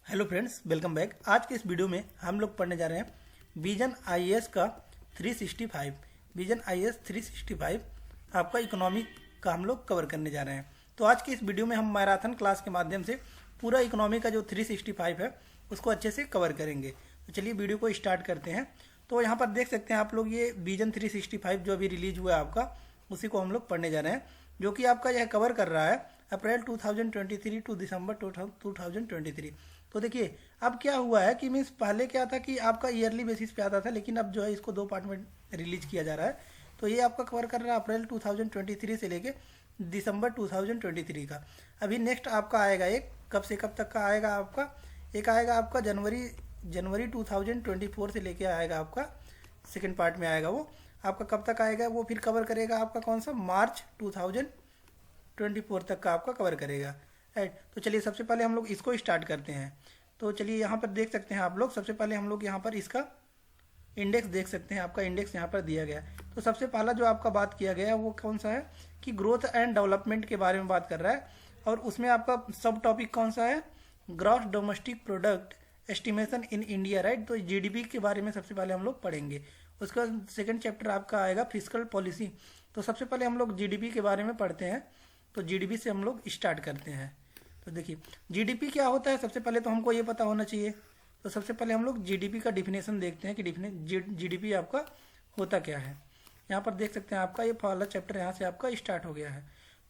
Hello friends, welcome back. आज के इस वीडियो में हम लोग पढ़ने जा रहे हैं विजन आईएएस का 365। विजन आईएएस 365 आपका इकोनॉमी का हम लोग कवर करने जा रहे हैं। तो आज के इस वीडियो में हम मैराथन क्लास के माध्यम से पूरा इकोनॉमी का जो 365 है उसको अच्छे से कवर करेंगे। तो चलिए वीडियो को स्टार्ट करते हैं। तो यहाँ पर देख सकते हैं आप लोग, ये विजन 365 जो अभी रिलीज हुआ है आपका, उसी को हम लोग पढ़ने जा रहे हैं, जो कि आपका यह कवर कर रहा है अप्रैल 2023 टू दिसंबर 2023। तो देखिए अब क्या हुआ है कि मीन्स पहले क्या था कि आपका ईयरली बेसिस पे आता था, लेकिन अब जो है इसको 2 पार्ट में रिलीज किया जा रहा है। तो ये आपका कवर कर रहा है अप्रैल 2023 से लेके दिसंबर 2023 का। अभी नेक्स्ट आपका आएगा एक, कब से कब तक का आएगा आपका, एक आएगा आपका जनवरी 2024 से लेके आएगा आपका, सेकेंड पार्ट में आएगा वो आपका। कब तक आएगा वो फिर कवर करेगा आपका कौन सा, मार्च 2024 तक का आपका कवर करेगा, राइट। तो चलिए सबसे पहले हम लोग इसको स्टार्ट करते हैं। तो चलिए यहाँ पर देख सकते हैं आप लोग, सबसे पहले हम लोग यहाँ पर इसका इंडेक्स देख सकते हैं। आपका इंडेक्स यहाँ पर दिया गया है। तो सबसे पहला जो आपका बात किया गया है वो कौन सा है कि ग्रोथ एंड डेवलपमेंट के बारे में बात कर रहा है, और उसमें आपका सब टॉपिक कौन सा है, gross domestic product estimation in India, right. तो जीडीपी के बारे में सबसे पहले हम लोग पढ़ेंगे। उसका सेकंड चैप्टर आपका आएगा फिस्कल पॉलिसी। तो सबसे पहले हम लोग जीडीपी के बारे में पढ़ते हैं। तो जीडीपी से हम लोग स्टार्ट करते हैं। तो देखिए जीडीपी क्या होता है, सबसे पहले तो हमको ये पता होना चाहिए। तो सबसे पहले हम लोग जीडीपी का डिफिनेशन देखते हैं कि जीडीपी आपका होता क्या है। यहाँ पर देख सकते हैं आपका ये पहला चैप्टर यहाँ से आपका स्टार्ट हो गया है।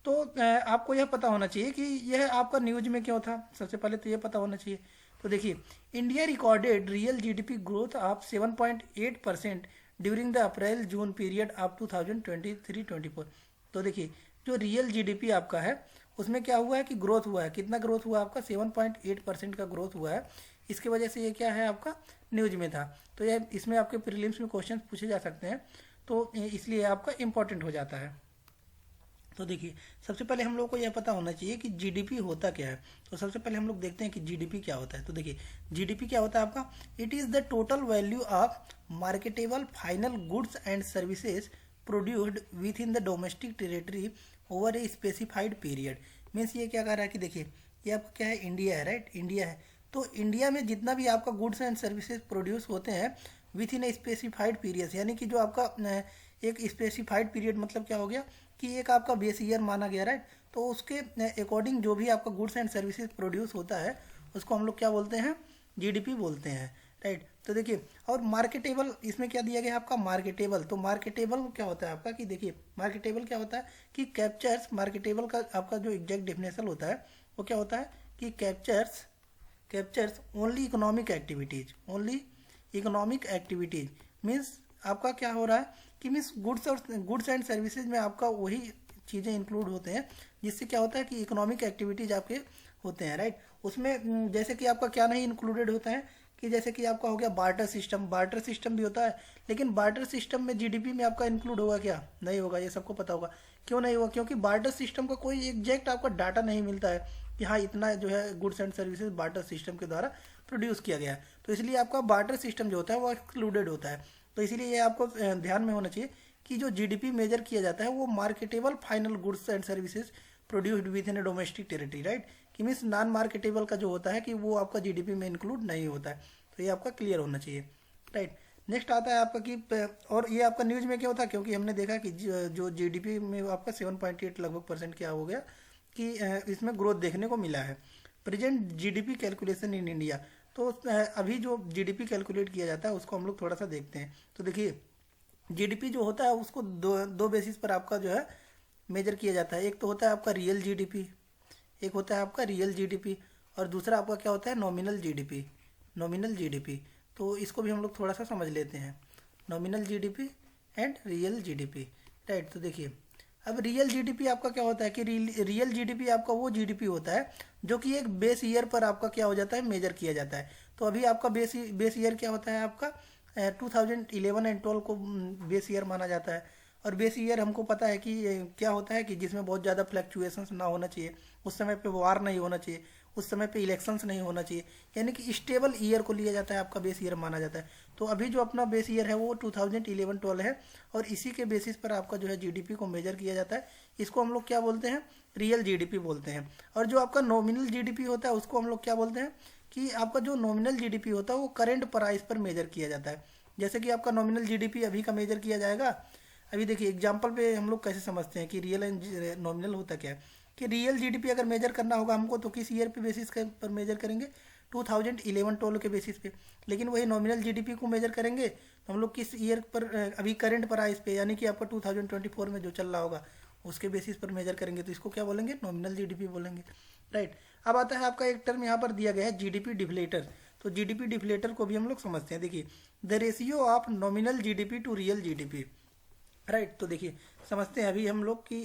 तो आपको यह पता होना चाहिए कि यह आपका न्यूज में क्यों था, सबसे पहले तो ये पता होना चाहिए। तो देखिए India recorded real GDP growth of 7.8% during the April June period of 2023-24। तो देखिए जो रियल जीडीपी आपका है उसमें क्या हुआ है कि ग्रोथ हुआ है। कितना ग्रोथ हुआ है आपका, 7.8% का ग्रोथ हुआ है। इसकी वजह से ये क्या है आपका न्यूज में था। तो ये इसमें आपके प्रीलिम्स में क्वेश्चन पूछे जा सकते हैं, तो इसलिए आपका इम्पोर्टेंट हो जाता है। तो देखिए सबसे पहले हम लोग को यह पता होना चाहिए कि जीडीपी होता क्या है। तो सबसे पहले हम लोग देखते हैं कि जीडीपी क्या होता है। तो देखिए जीडीपी क्या होता है आपका, it is the total value of marketable final goods and services produced with in the domestic territory over a specified period. Means ये क्या कह रहा है कि देखिए ये आपका क्या है, इंडिया है, राइट, इंडिया है। तो इंडिया में जितना भी आपका गुड्स एंड सर्विसेज प्रोड्यूस होते हैं with in a specified period, यानी कि जो आपका एक स्पेसिफाइड पीरियड मतलब क्या हो गया कि एक आपका बेस ईयर माना गया, राइट। तो उसके अकॉर्डिंग जो भी आपका गुड्स एंड सर्विसेज प्रोड्यूस होता है उसको हम लोग क्या बोलते हैं, जीडीपी बोलते हैं, राइट। तो देखिए और मार्केटेबल, इसमें क्या दिया गया है आपका, मार्केटेबल। तो मार्केटेबल क्या होता है आपका कि देखिए मार्केटेबल क्या होता है कि कैप्चर्स, मार्केटेबल का आपका जो एग्जैक्ट डेफिनेशन होता है वो क्या होता है कि captures only economic activities, only economic activities. Means आपका क्या हो रहा है कि मीन्स गुड्स एंड सर्विसेज में आपका वही चीज़ें इंक्लूड होते हैं जिससे क्या होता है कि इकोनॉमिक एक्टिविटीज आपके होते हैं, राइट। उसमें जैसे कि आपका क्या नहीं इंक्लूडेड होता है कि जैसे कि आपका हो गया बार्टर सिस्टम, बार्टर सिस्टम भी होता है, लेकिन बार्टर सिस्टम में जीडीपी में आपका इंक्लूड होगा क्या, नहीं होगा। ये सबको पता होगा। क्यों नहीं होगा, क्योंकि बार्टर सिस्टम का कोई एग्जैक्ट आपका डाटा नहीं मिलता है कि हाँ इतना जो है goods and services barter system के द्वारा प्रोड्यूस किया गया है। तो इसलिए आपका बार्टर सिस्टम जो होता है वो एक्सक्लूडेड होता है। तो इसीलिए ये आपको ध्यान में होना चाहिए कि जो जीडीपी मेजर किया जाता है वो marketable final goods and services produced with in A domestic territory, right. कि मीन्स नॉन मार्केटेबल का जो होता है कि वो आपका जीडीपी में इंक्लूड नहीं होता है। तो ये आपका क्लियर होना चाहिए, राइट। नेक्स्ट आता है आपका कि और ये आपका न्यूज में क्या होता है, क्योंकि हमने देखा कि जो जीडीपी में आपका 7.8 लगभग % क्या हो गया कि इसमें ग्रोथ देखने को मिला है। Present GDP calculation in India. तो अभी जो जीडीपी कैलकुलेट किया जाता है उसको हम लोग थोड़ा सा देखते हैं। तो देखिए जीडीपी जो होता है उसको दो बेसिस पर आपका जो है मेजर किया जाता है। एक तो होता है आपका रियल जीडीपी, एक होता है आपका रियल जीडीपी, और दूसरा आपका क्या होता है, नॉमिनल जीडीपी, नॉमिनल जीडीपी। तो इसको भी हम लोग थोड़ा सा समझ लेते हैं, nominal GDP and real GDP, right. तो देखिए अब रियल जीडीपी आपका क्या होता है कि रियल जीडीपी आपका वो जीडीपी होता है जो कि एक बेस ईयर पर आपका क्या हो जाता है, मेजर किया जाता है। तो अभी आपका बेस ईयर क्या होता है आपका 2011 एंड 12 को बेस ईयर माना जाता है। और बेस ईयर हमको पता है कि क्या होता है कि जिसमें बहुत ज़्यादा फ्लक्चुएशंस ना होना चाहिए, उस समय पे वार नहीं होना चाहिए, उस समय पे इलेक्शंस नहीं होना चाहिए, यानी कि स्टेबल ईयर को लिया जाता है, आपका बेस ईयर माना जाता है। तो अभी जो अपना बेस ईयर है वो 2011-12 है, और इसी के बेसिस पर आपका जो है जीडीपी को मेजर किया जाता है। इसको हम लोग क्या बोलते हैं, रियल जीडीपी बोलते हैं। और जो आपका नॉमिनल जीडीपी होता है उसको हम लोग क्या बोलते हैं, कि आपका जो नॉमिनल जीडीपी होता है वो करंट प्राइस पर मेजर किया जाता है। जैसे कि आपका नॉमिनल जीडीपी अभी का मेजर किया जाएगा। अभी देखिए एग्जांपल पे हम लोग कैसे समझते हैं कि रियल एंड नॉमिनल होता क्या है। कि रियल जीडीपी अगर मेजर करना होगा हमको तो किस ईयर पे बेसिस पर मेजर करेंगे, 2011-12 के बेसिस पे। लेकिन वही नॉमिनल जीडीपी को मेजर करेंगे तो हम लोग किस ईयर पर, अभी करंट प्राइस पे, यानी कि आपका 2024 में जो चल रहा होगा उसके बेसिस पर मेजर करेंगे, तो इसको क्या बोलेंगे, नॉमिनल जीडीपी बोलेंगे। राइट। अब आता है आपका एक टर्म यहाँ पर दिया गया है जीडीपी डिफ्लेटर। तो जीडीपी डिफ्लेटर को भी हम लोग समझते हैं। देखिए the ratio of nominal GDP to real GDP. Right. तो देखिए समझते हैं अभी हम लोग कि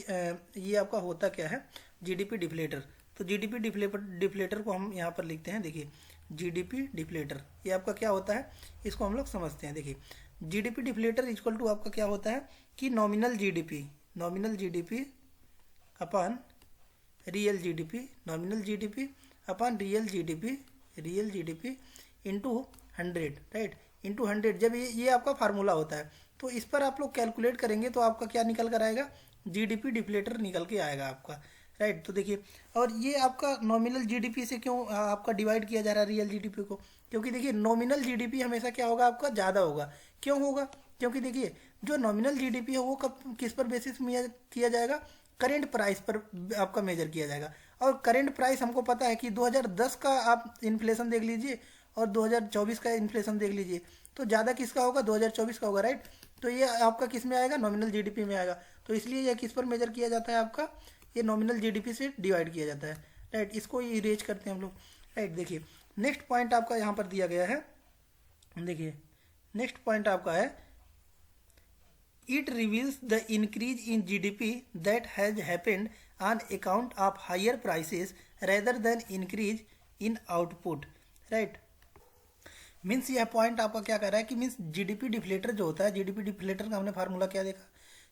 ये आपका होता क्या है जीडीपी डिफ्लेटर। तो जीडीपी डिफ्लेटर को हम यहाँ पर लिखते हैं। देखिए जीडीपी डिफ्लेटर ये आपका क्या होता है, इसको हम लोग समझते हैं। देखिए जीडीपी डिफ्लेटर इक्वल टू आपका क्या होता है कि nominal GDP upon real GDP, nominal GDP upon real GDP into 100। Right, into 100। जब ये आपका फार्मूला होता है तो इस पर आप लोग कैलकुलेट करेंगे तो आपका क्या निकल कर आएगा, जीडीपी डिफ्लेटर निकल के आएगा आपका। राइट। तो देखिए और ये आपका नॉमिनल जीडीपी से क्यों आपका डिवाइड किया जा रहा है रियल जीडीपी को, क्योंकि देखिए नॉमिनल जीडीपी हमेशा क्या होगा आपका ज़्यादा होगा। क्यों होगा, क्योंकि देखिए जो नॉमिनल जीडीपी है वो कब किस पर बेसिस में किया जाएगा, करेंट प्राइस पर आपका मेजर किया जाएगा। और करेंट प्राइस हमको पता है कि 2010 का आप इन्फ्लेशन देख लीजिए और 2024 का इन्फ्लेशन देख लीजिए तो ज़्यादा किसका होगा, 2024 का होगा। राइट। तो ये आपका किस में आएगा, नॉमिनल जीडीपी में आएगा। तो इसलिए यह किस पर मेजर किया जाता है आपका, ये नॉमिनल जीडीपी से डिवाइड किया जाता है। राइट, इसको इरेज करते हैं हम लोग। राइट। देखिए नेक्स्ट पॉइंट आपका यहाँ पर दिया गया है। देखिए नेक्स्ट पॉइंट आपका है it reveals the increase in GDP that has happened on account of higher prices rather than increase in output. Right. Means यह पॉइंट आपका क्या कह रहा है कि मीन्स जीडीपी डिफ्लेटर जो होता है, जीडीपी डिफ्लेटर का हमने फार्मूला क्या देखा,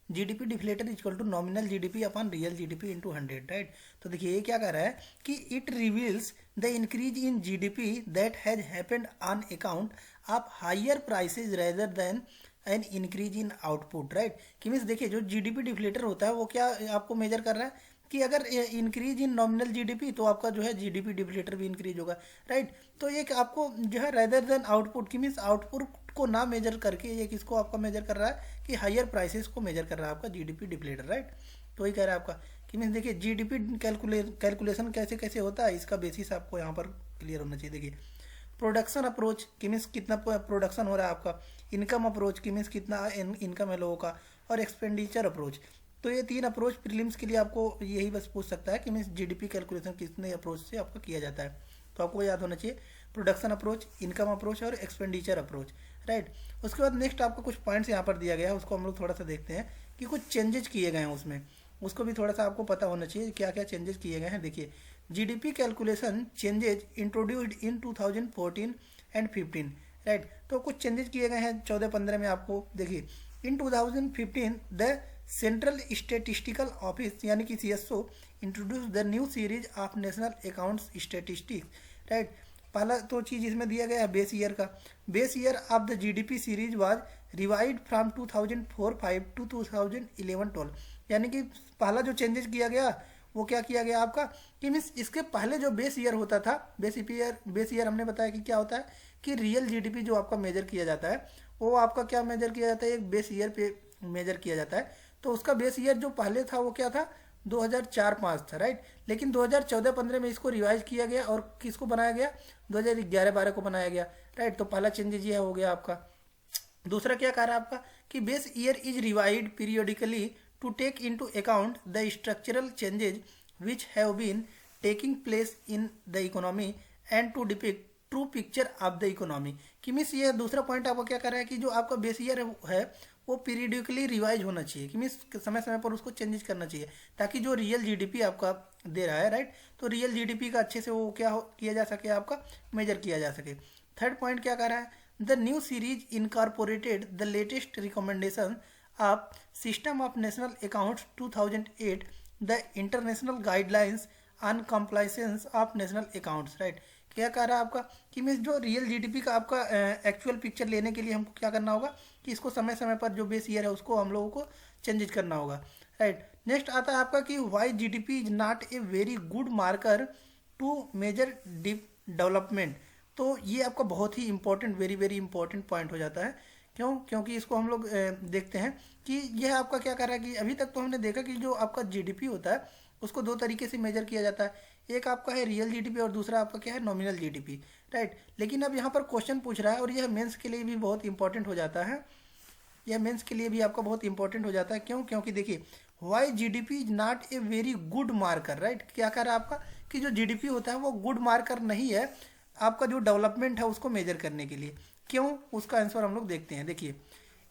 GDP deflator equal to nominal GDP upon real GDP into 100। Right. तो देखिए ये क्या कह रहा है कि it reveals the increase in GDP that has happened on account of higher prices rather than an increase in output. Right. कि means देखिए जो जीडीपी डिफ्लेटर होता है वो क्या आपको मेजर कर रहा है कि अगर इंक्रीज इन नॉमिनल जीडीपी तो आपका जो है जीडीपी डिफ्लेटर भी इंक्रीज होगा। राइट। तो एक आपको जो है रेदर देन आउटपुट की मीन्स आउटपुट को ना मेजर करके ये किसको आपका मेजर कर रहा है कि हायर प्राइसेस को मेजर कर रहा है आपका जीडीपी डिफ्लेटर। राइट। तो वही कह रहा है आपका कि मीन्स देखिए जीडीपी कैलकुलेशन कैसे कैसे होता है, इसका बेसिस आपको यहाँ पर क्लियर होना चाहिए। देखिए प्रोडक्शन अप्रोच की मीन्स कितना प्रोडक्शन हो रहा है आपका, इनकम अप्रोच की मीन्स कितना इनकम है लोगों का, और एक्सपेंडिचर अप्रोच। तो ये तीन अप्रोच प्रीलिम्स के लिए आपको यही बस पूछ सकता है कि मीन्स जीडीपी कैलकुलेशन कितने अप्रोच से आपका किया जाता है। तो आपको याद होना चाहिए प्रोडक्शन अप्रोच, इनकम अप्रोच और एक्सपेंडिचर अप्रोच। राइट। उसके बाद नेक्स्ट आपको कुछ पॉइंट्स यहाँ पर दिया गया है, उसको हम लोग थोड़ा सा देखते हैं कि कुछ चेंजेस किए गए हैं उसमें, उसको भी थोड़ा सा आपको पता होना चाहिए क्या क्या चेंजेस किए गए हैं। देखिए GDP calculation changes introduced in 2014 and 15। Right. तो कुछ चेंजेस किए गए हैं 14-15 में आपको। देखिए in 2015 the central statistical office यानी कि CSO introduce the new series of national accounts statistics. Right. पहला तो चीज़ इसमें दिया गया है बेस ईयर का। Base year of the GDP series was revised from 2004-5 to 2011-12। यानी कि पहला जो चेंजेस किया गया वो क्या किया गया आपका कि मीन्स इसके पहले जो बेस ईयर होता था, बेस ईयर हमने बताया कि क्या होता है कि रियल जीडीपी जो आपका मेजर किया जाता है वो आपका क्या मेजर किया जाता है, एक बेस ईयर पे मेजर किया जाता है। तो उसका बेस ईयर जो पहले था वो क्या था, 2004-5 था। राइट। लेकिन 2014-15 में इसको रिवाइज किया गया और किसको बनाया गया, 2011-12 को बनाया गया। राइट। तो पहला चेंजेस ये हो गया आपका। दूसरा क्या कह रहा है आपका कि base year is revised periodically to take into account the structural changes which have been taking place in the economy and to depict true picture of the economy। कि मीन्स ये दूसरा पॉइंट आपको क्या कर रहा है कि जो आपका बेस ईयर है वो पीरियडिकली रिवाइज होना चाहिए, कि मीन्स समय समय पर उसको चेंजेस करना चाहिए ताकि जो रियल जीडीपी आपका दे रहा है, राइट, तो रियल जीडीपी का अच्छे से वो क्या किया जा सके, आपका मेजर किया जा सके। थर्ड पॉइंट क्या कह रहा है, the new series incorporated the latest recommendation of System of National Accounts 2008, the International Guidelines on Compliance of National Accounts। Right. क्या कह रहा है आपका कि मीन्स जो रियल जीडीपी का आपका एक्चुअल पिक्चर लेने के लिए हमको क्या करना होगा कि इसको समय समय पर जो बेस ईयर है उसको हम लोगों को चेंजेस करना होगा। राइट। नेक्स्ट आता है आपका कि why GDP is not a very good marker to measure development. तो ये आपका बहुत ही important, very very important point हो जाता है। क्यों? क्योंकि इसको हम लोग देखते हैं कि यह आपका क्या कर रहा है कि अभी तक तो हमने देखा कि जो आपका जीडीपी होता है उसको दो तरीके से मेजर किया जाता है। एक आपका है रियल जीडीपी और दूसरा आपका क्या है, नॉमिनल जीडीपी, राइट। लेकिन अब यहाँ पर क्वेश्चन पूछ रहा है और यह मेंस के लिए भी बहुत इंपॉर्टेंट हो जाता है। यह मेंस के लिए भी आपका बहुत इंपॉर्टेंट हो जाता है। क्यों? क्योंकि देखिए why GDP is not a very good marker, right. क्या कह रहा है आपका कि जो जीडीपी होता है वो गुड मार्कर नहीं है आपका जो डेवलपमेंट है उसको मेजर करने के लिए। क्यों? उसका आंसर हम लोग देखते हैं। देखिए,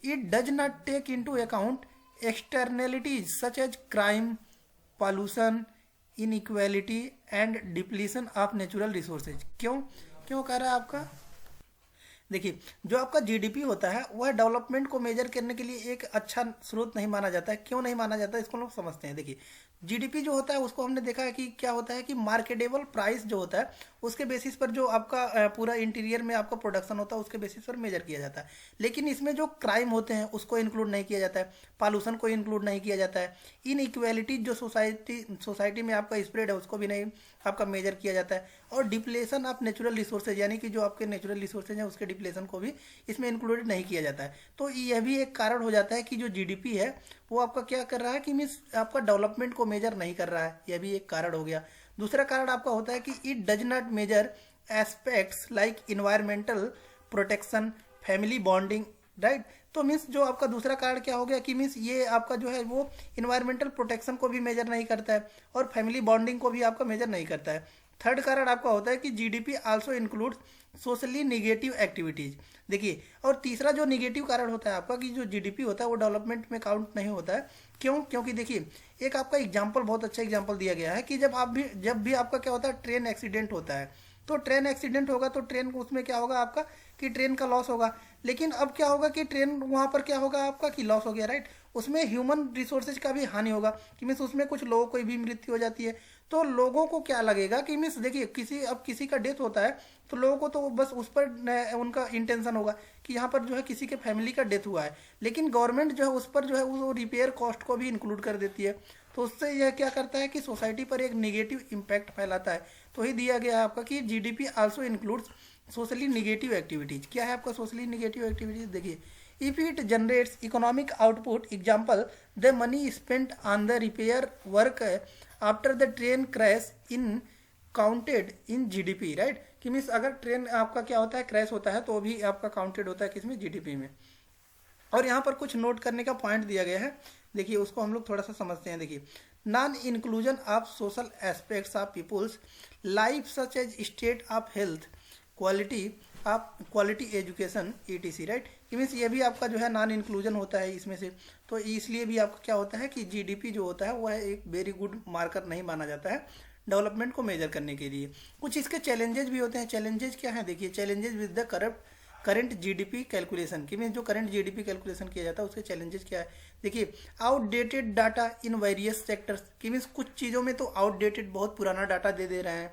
it does not take into account externalities such as crime, pollution, inequality and depletion of natural resources. क्यों? क्यों कह रहा है आपका? देखिए, जो आपका जीडीपी होता है वह डेवलपमेंट को मेजर करने के लिए एक अच्छा स्रोत नहीं माना जाता है। क्यों नहीं माना जाता है इसको लोग समझते हैं। देखिए, जीडीपी जो होता है उसको हमने देखा है कि क्या होता है कि मार्केटेबल प्राइस जो होता है उसके बेसिस पर जो आपका पूरा इंटीरियर में आपका प्रोडक्शन होता है उसके बेसिस पर मेजर किया जाता है। लेकिन इसमें जो क्राइम होते हैं उसको इंक्लूड नहीं किया जाता है, पॉल्यूशन को इंक्लूड नहीं किया जाता है, इनइक्वालिटी जो सोसाइटी में आपका स्प्रेड है उसको भी नहीं आपका मेजर किया जाता है, और डिप्लेशन ऑफ नेचुरल रिसोर्सेज यानी कि जो आपके नेचुरल रिसोर्सेज हैं उसके डिप्लेशन को भी इसमें इंक्लूडेड नहीं किया जाता है। तो यह भी एक कारण हो जाता है कि जो जीडीपी है वो आपका क्या कर रहा है कि मीन्स आपका डेवलपमेंट को मेजर नहीं कर रहा है। यह भी एक कारण हो गया। दूसरा कारण आपका होता है कि it does not measure aspects like environmental protection, family bonding, right. तो मीन्स जो आपका दूसरा कारण क्या हो गया कि मीन्स ये आपका जो है वो इन्वायरमेंटल प्रोटेक्शन को भी मेजर नहीं करता है और फैमिली बॉन्डिंग को भी आपका मेजर नहीं करता है। थर्ड कारण आपका होता है कि GDP also includes socially negative activities. देखिए, और तीसरा जो निगेटिव कारण होता है आपका कि जो जीडीपी होता है वो डेवलपमेंट में काउंट नहीं होता है। क्यों? क्योंकि देखिए, एक आपका एग्जांपल, बहुत अच्छा एग्जांपल दिया गया है कि जब भी आपका क्या होता है, ट्रेन एक्सीडेंट होता है, तो ट्रेन एक्सीडेंट होगा तो ट्रेन उसमें क्या होगा आपका कि ट्रेन का लॉस होगा। लेकिन अब क्या होगा कि ट्रेन वहाँ पर क्या होगा आपका कि लॉस हो गया, राइट। उसमें ह्यूमन रिसोर्सेज का भी हानि होगा कि मीन्स उसमें कुछ लोगों को भी मृत्यु हो जाती है। तो लोगों को क्या लगेगा कि मीन्स देखिए, किसी का डेथ होता है तो लोगों को तो बस उस पर उनका इंटेंशन होगा कि यहाँ पर जो है किसी के फैमिली का डेथ हुआ है, लेकिन गवर्नमेंट जो है उस पर जो है वो रिपेयर कॉस्ट को भी इंक्लूड कर देती है। तो उससे यह क्या करता है कि सोसाइटी पर एक निगेटिव इम्पैक्ट फैलाता है। तो ही दिया गया है आपका कि GDP also includes socially negative activities. क्या है आपका सोशली निगेटिव एक्टिविटीज? देखिए, if it generates economic output, example the money spent on the repair work after the train crash in counted in GDP, right. कि means अगर train आपका क्या होता है क्रैश होता है तो भी आपका काउंटेड होता है किसमें, जीडीपी में। और यहाँ पर कुछ नोट करने का पॉइंट दिया गया है, देखिए उसको हम लोग थोड़ा सा समझते हैं। देखिए, non inclusion of social aspects of people's life such as state of health, quality education etc, right. Means ये भी आपका जो है नॉन इंक्लूजन होता है इसमें से। तो इसलिए भी आपका क्या होता है कि जीडीपी जो होता है वह एक वेरी गुड मार्कर नहीं माना जाता है डेवलपमेंट को मेजर करने के लिए। कुछ इसके चैलेंजेस भी होते हैं। चैलेंजेस क्या है? देखिए, challenges with the current GDP calculation, कि मीन जो करंट जीडीपी कैलकुलेशन किया जाता है उसके चैलेंजेस क्या है? देखिए, outdated data in various sectors, कि मीन्स कुछ चीज़ों में तो आउटडेटेड बहुत पुराना डाटा दे रहे हैं।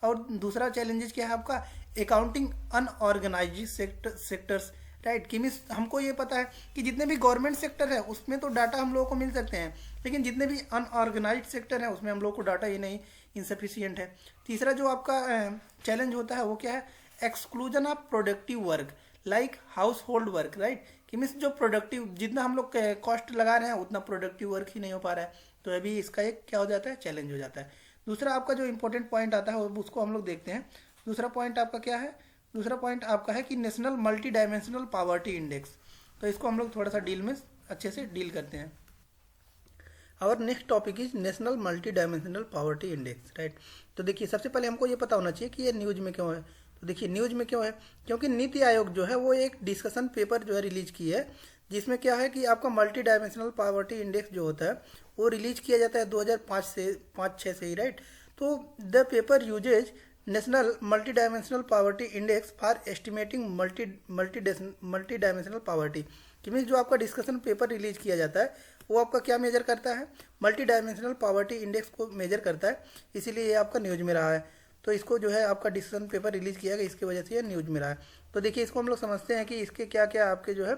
और दूसरा चैलेंजेस क्या है आपका? Accounting unorganised sectors, right. कि मीन्स हमको ये पता है कि जितने भी गवर्नमेंट सेक्टर है उसमें तो डाटा हम लोगों को मिल सकते हैं, लेकिन जितने भी अनऑर्गेनाइज सेक्टर है उसमें हम लोग को डाटा ही नहीं, इंसफिशियंट है। तीसरा जो आपका चैलेंज होता है वो क्या है? Exclusion of productive work like house hold work, right. कि मीन्स जो प्रोडक्टिव, जितना हम लोग कॉस्ट लगा रहे हैं उतना प्रोडक्टिव वर्क ही नहीं हो पा रहा है। तो अभी इसका एक क्या हो जाता है? चैलेंज हो जाता है। दूसरा आपका जो इंपॉर्टेंट पॉइंट आता है उसको हम लोग देखते हैं। दूसरा पॉइंट आपका क्या है? दूसरा पॉइंट आपका है कि national multi dimensional poverty index. तो इसको हम लोग थोड़ा सा डील में अच्छे से डील करते हैं। और next topic is national multi dimensional poverty index, right. तो देखिए, सबसे पहले हमको ये पता होना चाहिए कि ये न्यूज में क्यों है। तो देखिए, न्यूज में क्यों है? क्योंकि नीति आयोग जो है वो एक डिस्कशन पेपर जो है रिलीज की है, जिसमें क्या है कि आपका मल्टी डायमेंशनल पॉवर्टी इंडेक्स जो होता है वो रिलीज किया जाता है 2005 से 5-6 से ही, राइट। तो the paper uses national multi dimensional poverty index for estimating multi dimensional poverty. कि मीन्स जो आपका डिस्कशन पेपर रिलीज किया जाता है वो आपका क्या मेजर करता है? मल्टी डायमेंशनल पॉवर्टी इंडेक्स को मेजर करता है, इसीलिए ये आपका न्यूज में रहा है। तो इसको जो है आपका डिस्कशन पेपर रिलीज किया गया, इसकी वजह से ये न्यूज में रहा है। तो देखिए, इसको हम लोग समझते हैं कि इसके क्या क्या आपके जो है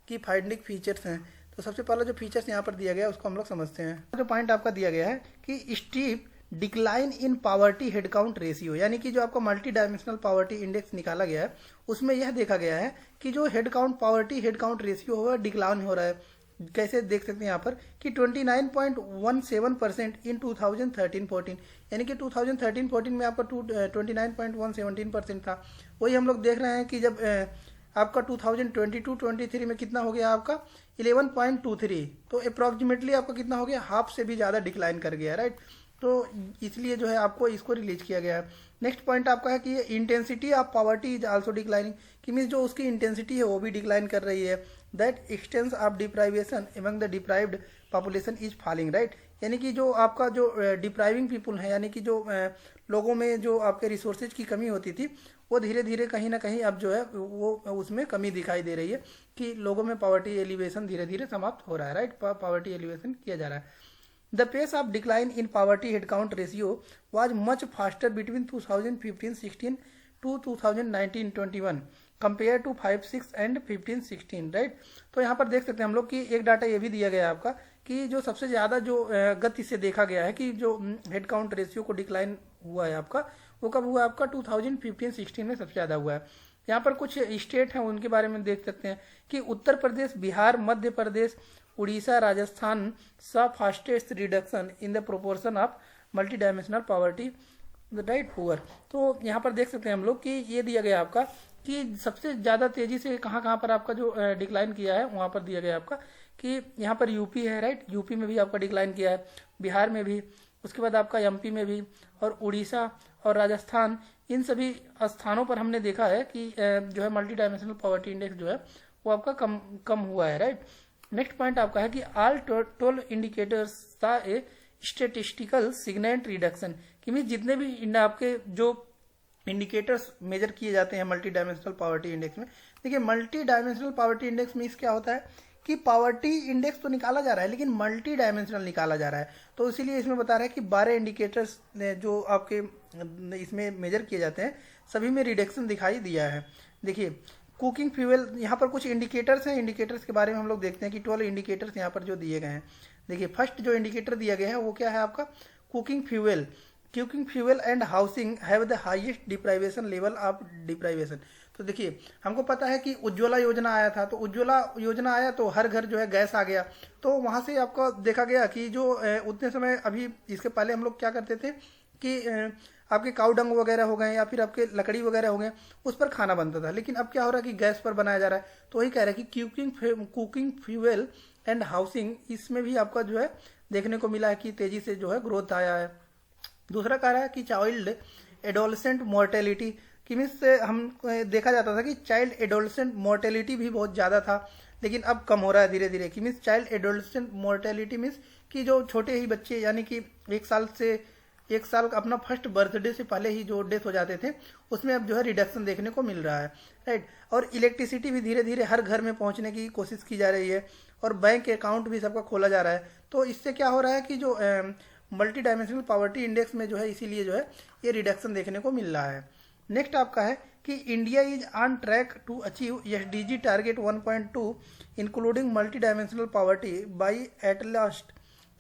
कि फाइंडिंग फीचर्स हैं। तो सबसे पहला जो फीचर्स यहाँ पर दिया गया है उसको हम लोग समझते हैं। जो पॉइंट आपका दिया गया है कि steep decline in poverty headcount ratio, यानी कि जो आपका मल्टी डायमेंशनल पावर्टी इंडेक्स निकाला गया है उसमें यह देखा गया है कि जो हेडकाउंट पावर्टी हेडकाउंट रेशियो होगा डिक्लाइन हो रहा है। कैसे देख सकते हैं यहाँ पर कि 29.17% इन 2013-14, यानी कि 2013-14 में आपका 29.117% था। वही हम लोग देख रहे हैं कि जब आपका 2022-23 में कितना हो गया आपका 11.23, तो अप्रॉक्सीमेटली आपका कितना हो गया, हाफ से भी ज़्यादा डिक्लाइन कर गया, राइट। तो इसलिए जो है आपको इसको रिलीज किया गया है। नेक्स्ट पॉइंट आपका है कि intensity of poverty is also declining, कि मीन्स जो उसकी इंटेंसिटी है वो भी डिक्लाइन कर रही है। That expanse of deprivation among the deprived population is falling, right. यानी कि जो आपका जो डिप्राइविंग पीपुल है, यानी कि जो लोगों में जो आपके रिसोर्सेज की कमी होती थी वो धीरे धीरे कहीं ना कहीं अब जो है वो उसमें कमी दिखाई दे रही है कि लोगों में पॉवर्टी एलिवेशन धीरे धीरे समाप्त हो रहा है, राइट। पॉवर्टी एलिवेशन किया जा रहा है। The pace of decline in poverty headcount ratio was much faster between 2015-16 to 2019-21 compared to 5-6 and 15-16, right. तो यहाँ पर देख सकते हैं हम लोग कि एक डाटा ये भी दिया गया है आपका कि जो सबसे ज़्यादा जो गति से देखा गया है कि जो हेड काउंट रेशियो को डिक्लाइन हुआ है आपका, वो कब हुआ है आपका 2015-16 में सबसे ज़्यादा हुआ है। यहाँ पर कुछ स्टेट हैं उनके बारे में देख सकते हैं कि उत्तर प्रदेश, बिहार, मध्य प्रदेश, उड़ीसा, राजस्थान सा fastest reduction in the proportion of multi dimensional poverty, right, poor. तो यहाँ पर देख सकते हैं हम लोग कि ये दिया गया आपका कि सबसे ज़्यादा तेजी से कहाँ कहाँ पर आपका जो डिक्लाइन किया है वहाँ पर दिया गया आपका कि यहाँ पर यूपी है, राइट। यूपी में भी आपका डिक्लाइन किया है, बिहार में भी, उसके बाद आपका एमपी में भी, और उड़ीसा और राजस्थान, इन सभी स्थानों पर हमने देखा है कि जो है मल्टी डायमेंशनल पॉवर्टी इंडेक्स जो है वो आपका कम हुआ है, राइट। नेक्स्ट पॉइंट आपका है कि ऑल 12 इंडिकेटर्स सा ए स्टेटिस्टिकल सिग्नेंट रिडक्शन, कि मीन जितने भी आपके जो इंडिकेटर्स मेजर किए जाते हैं मल्टी डायमेंशनल पॉवर्टी इंडेक्स में। देखिए मल्टी डायमेंशनल पॉवर्टी इंडेक्स में क्या होता है कि पॉवर्टी इंडेक्स तो निकाला जा रहा है लेकिन मल्टी डायमेंशनल निकाला जा रहा है, तो इसीलिए इसमें बता रहा है कि 12 इंडिकेटर्स जो आपके इसमें मेजर किए जाते हैं सभी में रिडक्शन दिखाई दिया है। देखिए कुकिंग फ्यूल, यहाँ पर कुछ इंडिकेटर्स हैं, इंडिकेटर्स के बारे में हम लोग देखते हैं कि 12 इंडिकेटर्स यहाँ पर जो दिए गए हैं। देखिए फर्स्ट जो इंडिकेटर दिया गया है वो क्या है आपका, cooking fuel and housing have the highest deprivation level of deprivation. तो देखिए हमको पता है कि उज्ज्वला योजना आया था, तो उज्ज्वला योजना आया तो हर घर जो है गैस आ गया, तो वहाँ से आपको देखा गया कि जो उतने समय, अभी इसके पहले हम लोग क्या करते थे कि आपके काऊ डंग वगैरह हो गए या फिर आपके लकड़ी वगैरह हो गए उस पर खाना बनता था, लेकिन अब क्या हो रहा है कि गैस पर बनाया जा रहा है। तो वही कह रहा है कि कुकिंग फ्यूल एंड हाउसिंग, इसमें भी आपका जो है देखने को मिला है कि तेजी से जो है ग्रोथ आया है। दूसरा कह रहा है कि चाइल्ड एडोलसेंट मोर्टेलिटी, कि मीन्स हम देखा जाता था कि चाइल्ड एडोलसेंट मोर्टेलिटी भी बहुत ज़्यादा था लेकिन अब कम हो रहा है धीरे धीरे, कि means child adolescent mortality means कि जो छोटे ही बच्चे यानी कि एक साल अपना फर्स्ट बर्थडे से पहले ही जो डेथ हो जाते थे उसमें अब जो है रिडक्शन देखने को मिल रहा है, राइट। और इलेक्ट्रिसिटी भी धीरे धीरे हर घर में पहुंचने की कोशिश की जा रही है और बैंक अकाउंट भी सबका खोला जा रहा है। तो इससे क्या हो रहा है कि जो मल्टी डायमेंशनल पॉवर्टी इंडेक्स में जो है इसीलिए जो है ये रिडक्शन देखने को मिल रहा है। नेक्स्ट आपका है कि India is on track to achieve SDG target 1.2 including multi dimensional poverty by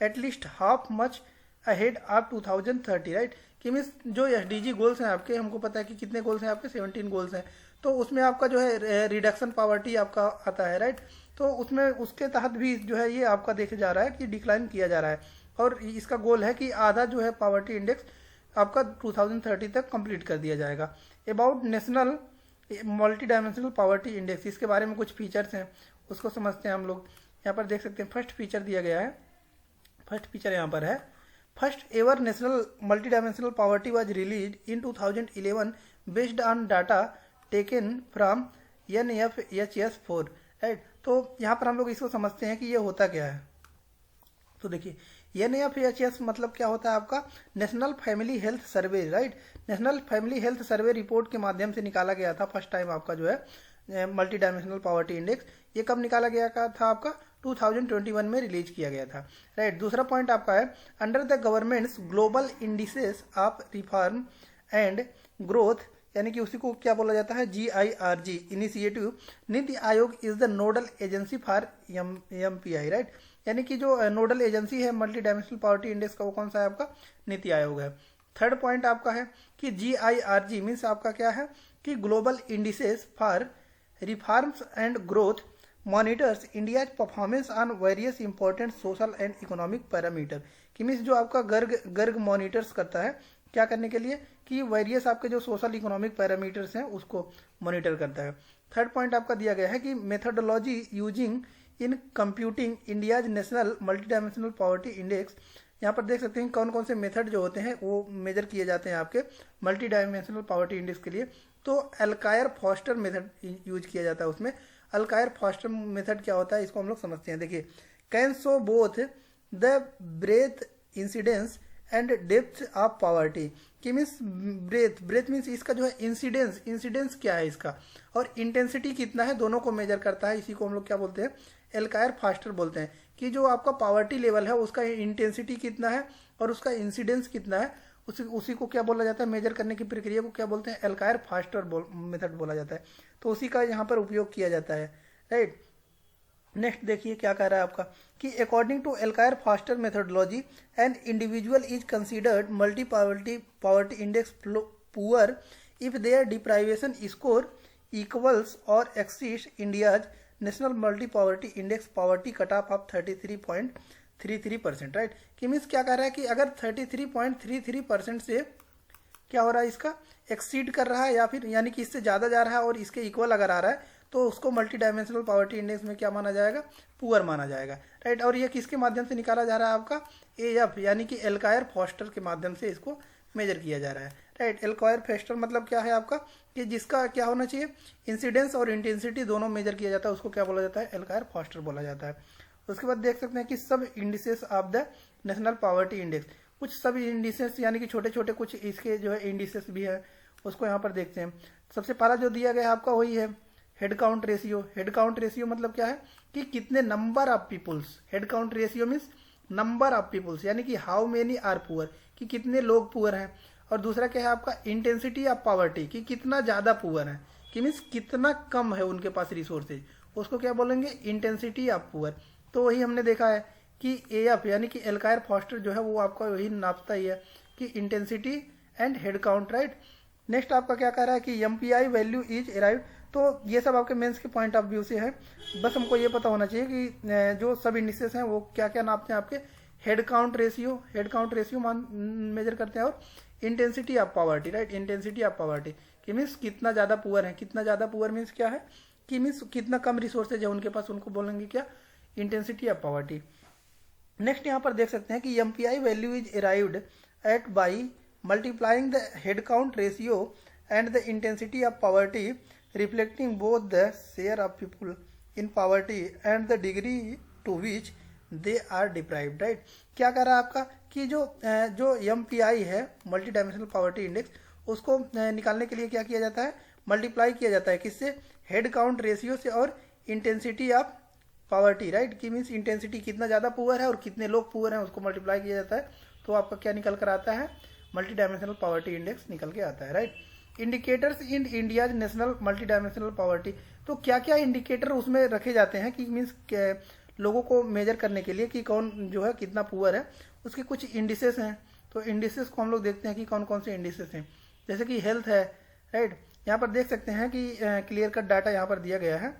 at least half much ahead of 2030, right. कि मीन्स जो एसडीजी गोल्स हैं आपके, हमको पता है कि कितने गोल्स हैं आपके, 17 गोल्स हैं, तो उसमें आपका जो है रिडक्शन पॉवर्टी आपका आता है, राइट। तो उसमें उसके तहत भी जो है ये आपका देखा जा रहा है कि डिक्लाइन किया जा रहा है और इसका गोल है कि आधा जो है पॉवर्टी इंडेक्स आपका 2030 तक कंप्लीट कर दिया जाएगा। About national multi dimensional poverty index, इसके बारे में कुछ फीचर्स हैं उसको समझते हैं हम लोग। यहाँ पर देख सकते हैं फर्स्ट फीचर दिया गया है, फर्स्ट फीचर यहाँ पर है, first ever national multi dimensional poverty was release in 2011 based on data taken from NFHS4, right. तो यहाँ पर हम लोग इसको समझते हैं कि ये होता क्या है। तो देखिए NFHS मतलब क्या होता है आपका, national family health survey, right. National family health survey report के माध्यम से निकाला गया था फर्स्ट टाइम आपका जो है मल्टी डायमेंशनल पॉवर्टी इंडेक्स। ये कब निकाला गया था आपका 2021 में रिलीज किया गया था, राइट। दूसरा पॉइंट आपका है under the governments global indices of reform and growth, यानी कि उसी को क्या बोला जाता है GIRG initiative, NITI Aayog is the nodal agency for MPI, right. यानी कि जो नोडल एजेंसी है मल्टी डायमेंशनल पॉवर्टी इंडेक्स का वो कौन सा है आपका, नीति आयोग है। थर्ड पॉइंट आपका है कि GIRG मीन्स आपका क्या है कि global indices for reforms and growth monitors India's performance on various important social and economic parameter, कि मीन्स जो आपका गर्ग मॉनिटर्स करता है क्या करने के लिए कि वेरियस आपके जो सोशल इकोनॉमिक पैरामीटर्स हैं उसको मॉनिटर करता है। थर्ड पॉइंट आपका दिया गया है कि methodology using in computing India's national multi dimensional poverty index. यहाँ पर देख सकते हैं कौन कौन से मेथड जो होते हैं वो मेजर किए जाते हैं आपके मल्टी डायमेंशनल पॉवर्टी इंडेक्स के लिए। तो अल्कायर फॉस्टर मेथड यूज किया जाता है उसमें। अल्कायर फॉस्टर मेथड क्या होता है इसको हम लोग समझते हैं। देखिए, can show both the breadth incidence and depth of poverty, कि मीन्स ब्रेथ मीन्स इसका जो है इंसिडेंस क्या है इसका, और इंटेंसिटी कितना है, दोनों को मेजर करता है। इसी को हम लोग क्या बोलते हैं, एल्कायर फास्टर बोलते हैं। कि जो आपका पॉवर्टी लेवल है उसका इंटेंसिटी कितना है और उसका इंसिडेंस कितना है, उसी को क्या बोला जाता है, मेजर करने की प्रक्रिया को क्या बोलते हैं, एल्कायर फास्टर मेथड बोला जाता है। तो उसी का यहाँ पर उपयोग किया जाता है, राइट। नेक्स्ट देखिए क्या कह रहा है आपका कि according to Alkire Foster methodology an individual is considered multi poverty index poor if their deprivation score equals or exceeds India's national multi poverty index poverty cut off 33.33%, right. कि means क्या कह रहा है कि अगर 33.33% से क्या हो रहा है, इसका एक्सीड कर रहा है या फिर यानी कि इससे ज़्यादा जा रहा है और इसके इक्वल अगर आ रहा है तो उसको मल्टी डायमेंशनल पॉवर्टी इंडेक्स में क्या माना जाएगा, पुअर माना जाएगा, राइट। और ये किसके माध्यम से निकाला जा रहा है आपका, AF यानी कि एल्कायर फॉस्टर के माध्यम से इसको मेजर किया जा रहा है, राइट। एल्कायर फॉस्टर मतलब क्या है आपका कि जिसका क्या होना चाहिए, इंसिडेंस और इंटेंसिटी दोनों मेजर किया जाता है, उसको क्या बोला जाता है, एल्कायर फॉस्टर बोला जाता है। उसके बाद देख सकते हैं कि सब indices of the national poverty index, कुछ सब इंडिसेस यानी कि छोटे छोटे कुछ इसके जो है इंडिसेस भी है, उसको यहाँ पर देखते हैं। सबसे पहला जो दिया गया है आपका वही है head count ratio. Head count ratio मतलब क्या है कि कितने number of peoples, head count ratio means number of peoples यानी कि हाउ मेनी आर पुअर, कि कितने लोग पुअर हैं। और दूसरा क्या है आपका इंटेंसिटी ऑफ पॉवर्टी, कि कितना ज़्यादा पुअर है, कि मीन्स कितना कम है उनके पास रिसोर्सेज, उसको क्या बोलेंगे, इंटेंसिटी ऑफ पुअर। तो वही हमने देखा है कि AF यानी कि एल्कायर फॉस्टर जो है वो आपका वही नापता ही है कि intensity and head count, right. Next आपका क्या कह रहा है कि MPI वैल्यू इज अराइव्ड। तो ये सब आपके मेंस के पॉइंट ऑफ व्यू से है, बस हमको ये पता होना चाहिए कि जो सब इंडिसेस हैं वो क्या क्या नापते हैं आपके, हेड काउंट रेशियो मेजर करते हैं, और intensity of poverty, right. Intensity of poverty कि मीन्स कितना ज़्यादा पुअर है, कितना ज़्यादा पुअर मीन्स क्या है कि मीन्स कितना कम रिसोर्सेज है उनके पास, उनको बोलेंगे क्या, इंटेंसिटी ऑफ पॉवर्टी। नेक्स्ट यहाँ पर देख सकते हैं कि MPI value is arrived at by multiplying the head count ratio and the intensity of poverty reflecting both the share of people in poverty and the degree to which they are deprived, right। क्या कर रहा है आपका कि जो MPI है multi dimensional poverty index, उसको निकालने के लिए क्या किया जाता है, मल्टीप्लाई किया जाता है किससे, हेड काउंट रेशियो से और इंटेंसिटी ऑफ पॉवर्टी, राइट। कि मीन्स इंटेंसिटी कितना ज़्यादा पुअर है और कितने लोग पुअर हैं उसको मल्टीप्लाई किया जाता है, तो आपका क्या निकल कर आता है, मल्टी डायमेंशनल पॉवर्टी इंडेक्स निकल के आता है, right. Indicators in India's national multi dimensional poverty, तो क्या क्या इंडिकेटर उसमें रखे जाते हैं कि मीन्स लोगों को मेजर करने के लिए कि कौन जो है कितना पुअर है, उसके कुछ इंडिसेस हैं। तो इंडिसेस को हम लोग देखते हैं कि कौन कौन से इंडिसेस हैं, जैसे कि हेल्थ है, राइट। यहाँ पर देख सकते हैं कि क्लियर कट डाटा यहाँ पर दिया गया है,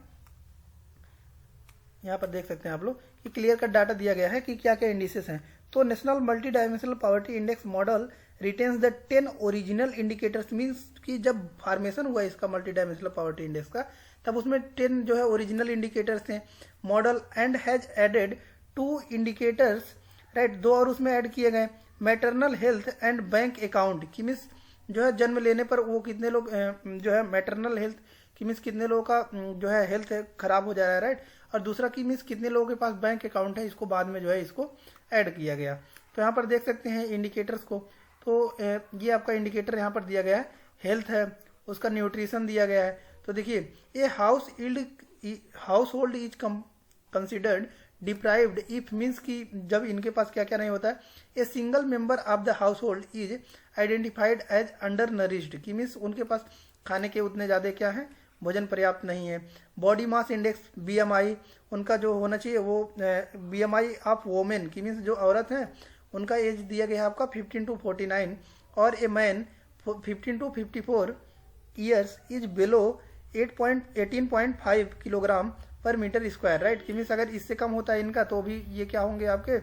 यहाँ पर देख सकते हैं आप लोग कि क्लियर कट डाटा दिया गया है कि क्या क्या इंडिसेस हैं। तो national multi dimensional poverty index model retains the 10 original indicators, means कि जब फॉर्मेशन हुआ इसका मल्टी डायमेंशनल पॉवर्टी इंडेक्स का तब उसमें 10 जो है ओरिजिनल इंडिकेटर्स थे model, and has added 2 indicators, right. 2 और उसमें ऐड किए गए, maternal health and bank account, कि मीन्स जो है जन्म लेने पर वो कितने लोग जो है मैटरनल हेल्थ कि मीन्स कितने लोगों का जो है हेल्थ खराब हो जा रहा है, राइट। और दूसरा कि मीन्स कितने लोगों के पास बैंक अकाउंट है, इसको बाद में जो है इसको ऐड किया गया। तो यहाँ पर देख सकते हैं इंडिकेटर्स को, तो ये आपका इंडिकेटर यहाँ पर दिया गया है, हेल्थ है, उसका न्यूट्रिशन दिया गया है। तो देखिए ये household is considered deprived if, means कि जब इनके पास क्या क्या नहीं होता है, a single member of the household is identified as undernourished, कि मीन्स उनके पास खाने के उतने ज़्यादा क्या है, भोजन पर्याप्त नहीं है। बॉडी मास इंडेक्स BMI उनका जो होना चाहिए वो BMI ऑफ वोमेन की मीन्स जो औरत हैं उनका एज दिया गया है आपका 15 to 49 और a man 15 to 54 years is below 18.5 kilogram पर मीटर स्क्वायर, राइट। कि मीन्स अगर इससे कम होता है इनका तो भी ये क्या होंगे आपके,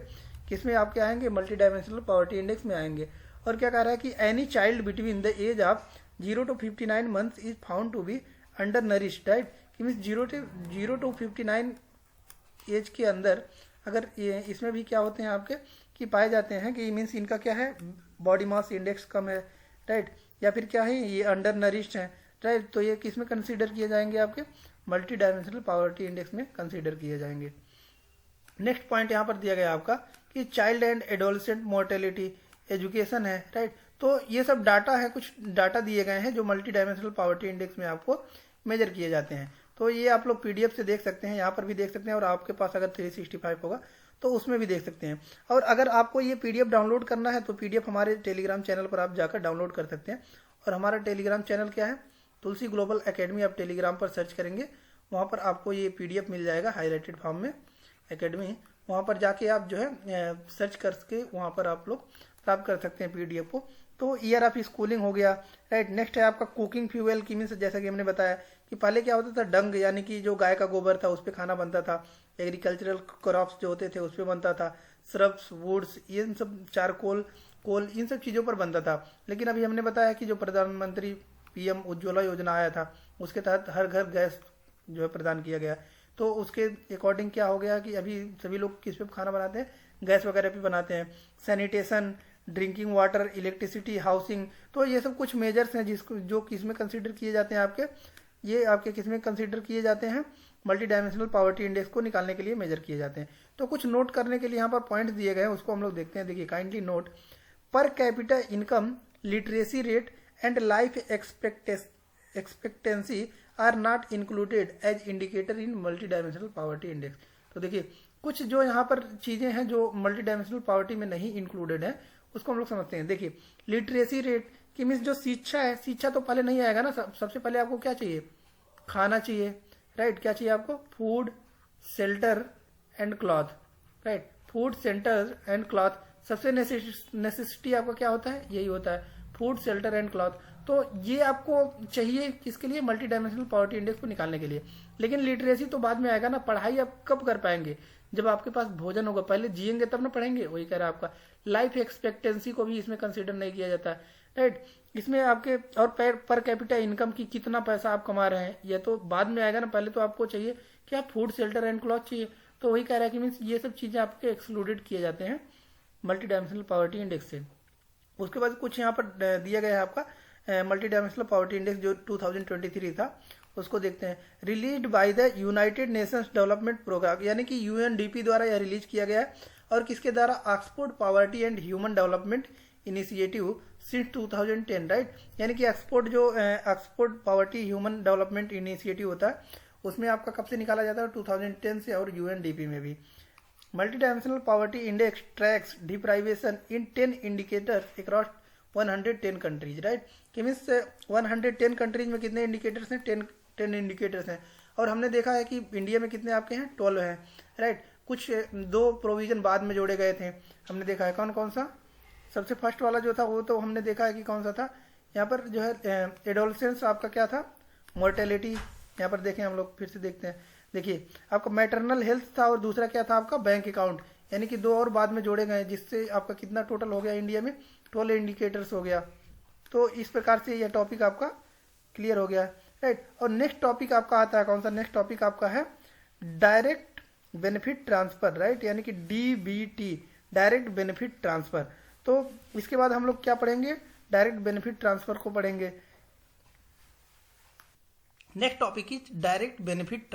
किसमें आपके आएंगे, मल्टी डायमेंशनल पॉवर्टी इंडेक्स में आएंगे। और क्या कह रहा है कि any child between the age of 0 to 59 months is found to be undernourished, right. कि मीन्स 0 to 59 एज के अंदर अगर ये इसमें भी क्या होते हैं आपके कि पाए जाते हैं कि मीन्स इनका क्या है, बॉडी मास इंडेक्स कम है, राइट, या फिर क्या है ये अंडर नरिश्ड है, राइट। तो ये किस में कंसीडर किए जाएंगे, आपके मल्टी डायमेंशनल पॉवर्टी इंडेक्स में कंसीडर किए जाएंगे। नेक्स्ट पॉइंट यहाँ पर दिया गया आपका कि child and adolescent mortality education है, राइट। तो ये सब डाटा है, कुछ डाटा दिए गए हैं जो मल्टी डायमेंशनल पॉवर्टी इंडेक्स में आपको मेजर किए जाते हैं। तो ये आप लोग PDF से देख सकते हैं, यहाँ पर भी देख सकते हैं, और आपके पास अगर 365 होगा तो उसमें भी देख सकते हैं। और अगर आपको ये PDF डाउनलोड करना है तो PDF हमारे टेलीग्राम चैनल पर आप जाकर डाउनलोड कर सकते हैं। और हमारा टेलीग्राम चैनल क्या है, तुलसी ग्लोबल एकेडमी। आप टेलीग्राम पर सर्च करेंगे, वहाँ पर आपको ये PDF मिल जाएगा हाईलाइटेड फॉर्म में, एकेडमी। वहाँ पर जाके आप जो है सर्च करके वहाँ पर आप लोग प्राप्त कर सकते हैं PDF को। तो ईयर ऑफ स्कूलिंग हो गया, राइट। नेक्स्ट है आपका कुकिंग फ्यूल की मीन्स जैसा कि हमने बताया कि पहले क्या होता था, डंग यानी कि जो गाय का गोबर था उस पर खाना बनता था, एग्रीकल्चरल क्रॉप्स जो होते थे उस पर बनता था, श्रब्स वुड्स इन सब, चारकोल कोल इन सब चीज़ों पर बनता था। लेकिन अभी हमने बताया कि जो प्रधानमंत्री PM उज्ज्वला योजना आया था उसके तहत हर घर गैस जो है प्रदान किया गया। तो उसके अकॉर्डिंग क्या हो गया कि अभी सभी लोग किस पे खाना बनाते हैं, गैस वगैरह पे बनाते हैं। Sanitation, drinking water, electricity, housing, तो ये सब कुछ मेजर्स हैं जिसको जो किस में कंसीडर किए जाते हैं आपके, ये आपके किस में कंसीडर किए जाते हैं, मल्टी डायमेंशनल पॉवर्टी इंडेक्स को निकालने के लिए मेजर किए जाते हैं। तो कुछ नोट करने के लिए यहाँ पर पॉइंट्स दिए गए हैं, उसको हम लोग देखते हैं। देखिए, kindly note, per capita income, literacy rate and life expectancy are not included as indicator in multi dimensional poverty index. तो देखिए, कुछ जो यहाँ पर चीजें हैं जो मल्टी डायमेंशनल पॉवर्टी में नहीं इंक्लूडेड है उसको हम लोग समझते हैं। देखिए, लिटरेसी रेट की मीन्स जो शिक्षा है, शिक्षा तो पहले नहीं आएगा ना, सबसे पहले आपको क्या चाहिए, खाना चाहिए, राइट। क्या चाहिए आपको, food, shelter and cloth, right. Food, shelter and cloth, सबसे नेसेसिटी आपका क्या होता है, यही होता है, फूड, शेल्टर एंड क्लॉथ। तो ये आपको चाहिए किसके लिए, मल्टी डायमेंशनल पॉवर्टी इंडेक्स को निकालने के लिए। लेकिन लिटरेसी तो बाद में आएगा ना, पढ़ाई आप कब कर पाएंगे, जब आपके पास भोजन होगा, पहले जिएंगे तब ना पढ़ेंगे, वही कह रहा है आपका। लाइफ एक्सपेक्टेंसी को भी इसमें कंसीडर नहीं किया जाता है, राइट। इसमें आपके और पर कैपिटा इनकम की कितना पैसा आप कमा रहे हैं ये तो बाद में आएगा ना, पहले तो आपको चाहिए कि आप फूड, शेल्टर एंड क्लॉथ चाहिए। तो वही कह रहा है कि मीन्स ये सब चीजें आपके एक्सक्लूडेड किए जाते हैं मल्टी डायमेंशनल पॉवर्टी इंडेक्स से। उसके बाद कुछ यहाँ पर दिया गया है आपका मल्टी डायमेंशनल पॉवर्टी इंडेक्स जो 2023 था, उसको देखते हैं। Released by the United Nations development programme, यानी कि UNDP द्वारा यह रिलीज किया गया है। और किसके द्वारा, Oxford poverty and human development initiative since 2010, right. यानी कि ऑक्सफोर्ड जो Oxford poverty human development initiative होता है उसमें आपका कब से निकाला जाता है, 2010 से, और UNDP में भी। Multi dimensional poverty index tracks deprivation in 10 indicators across 110 countries, right. कि मीन्स 110 कंट्रीज में कितने इंडिकेटर्स हैं, 10 इंडिकेटर्स हैं। और हमने देखा है कि इंडिया में कितने आपके हैं, 12 हैं, राइट। कुछ 2 प्रोविजन बाद में जोड़े गए थे, हमने देखा है। कौन कौन सा, सबसे फर्स्ट वाला जो था वो तो हमने देखा है कि कौन सा था, यहाँ पर जो है एडोलसेंस आपका क्या था, मोर्टेलिटी, यहाँ पर देखें हम लोग फिर से देखते हैं। देखिए, आपका मैटरनल हेल्थ था और दूसरा क्या था आपका, बैंक अकाउंट, यानी कि 2 और बाद में जोड़े गए, जिससे आपका कितना टोटल हो गया इंडिया में, 12 इंडिकेटर्स हो गया। तो इस प्रकार से यह टॉपिक आपका क्लियर हो गया, राइट। और नेक्स्ट टॉपिक आपका आता है, कौन सा, नेक्स्ट टॉपिक आपका है डायरेक्ट बेनिफिट ट्रांसफर, राइट, यानी कि DBT, डायरेक्ट बेनिफिट ट्रांसफर। तो इसके बाद हम लोग क्या पढ़ेंगे, डायरेक्ट बेनिफिट ट्रांसफर को पढ़ेंगे। Next topic is direct benefit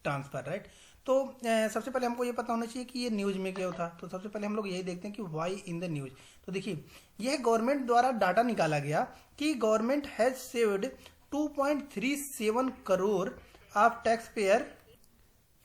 transfer, right. तो सबसे पहले हमको ये पता होना चाहिए कि ये न्यूज में क्या था। तो सबसे पहले हम लोग यही देखते हैं कि व्हाई इन द न्यूज। तो देखिए, यह गवर्नमेंट द्वारा डाटा निकाला गया कि government has saved 2.37 crore of tax payer,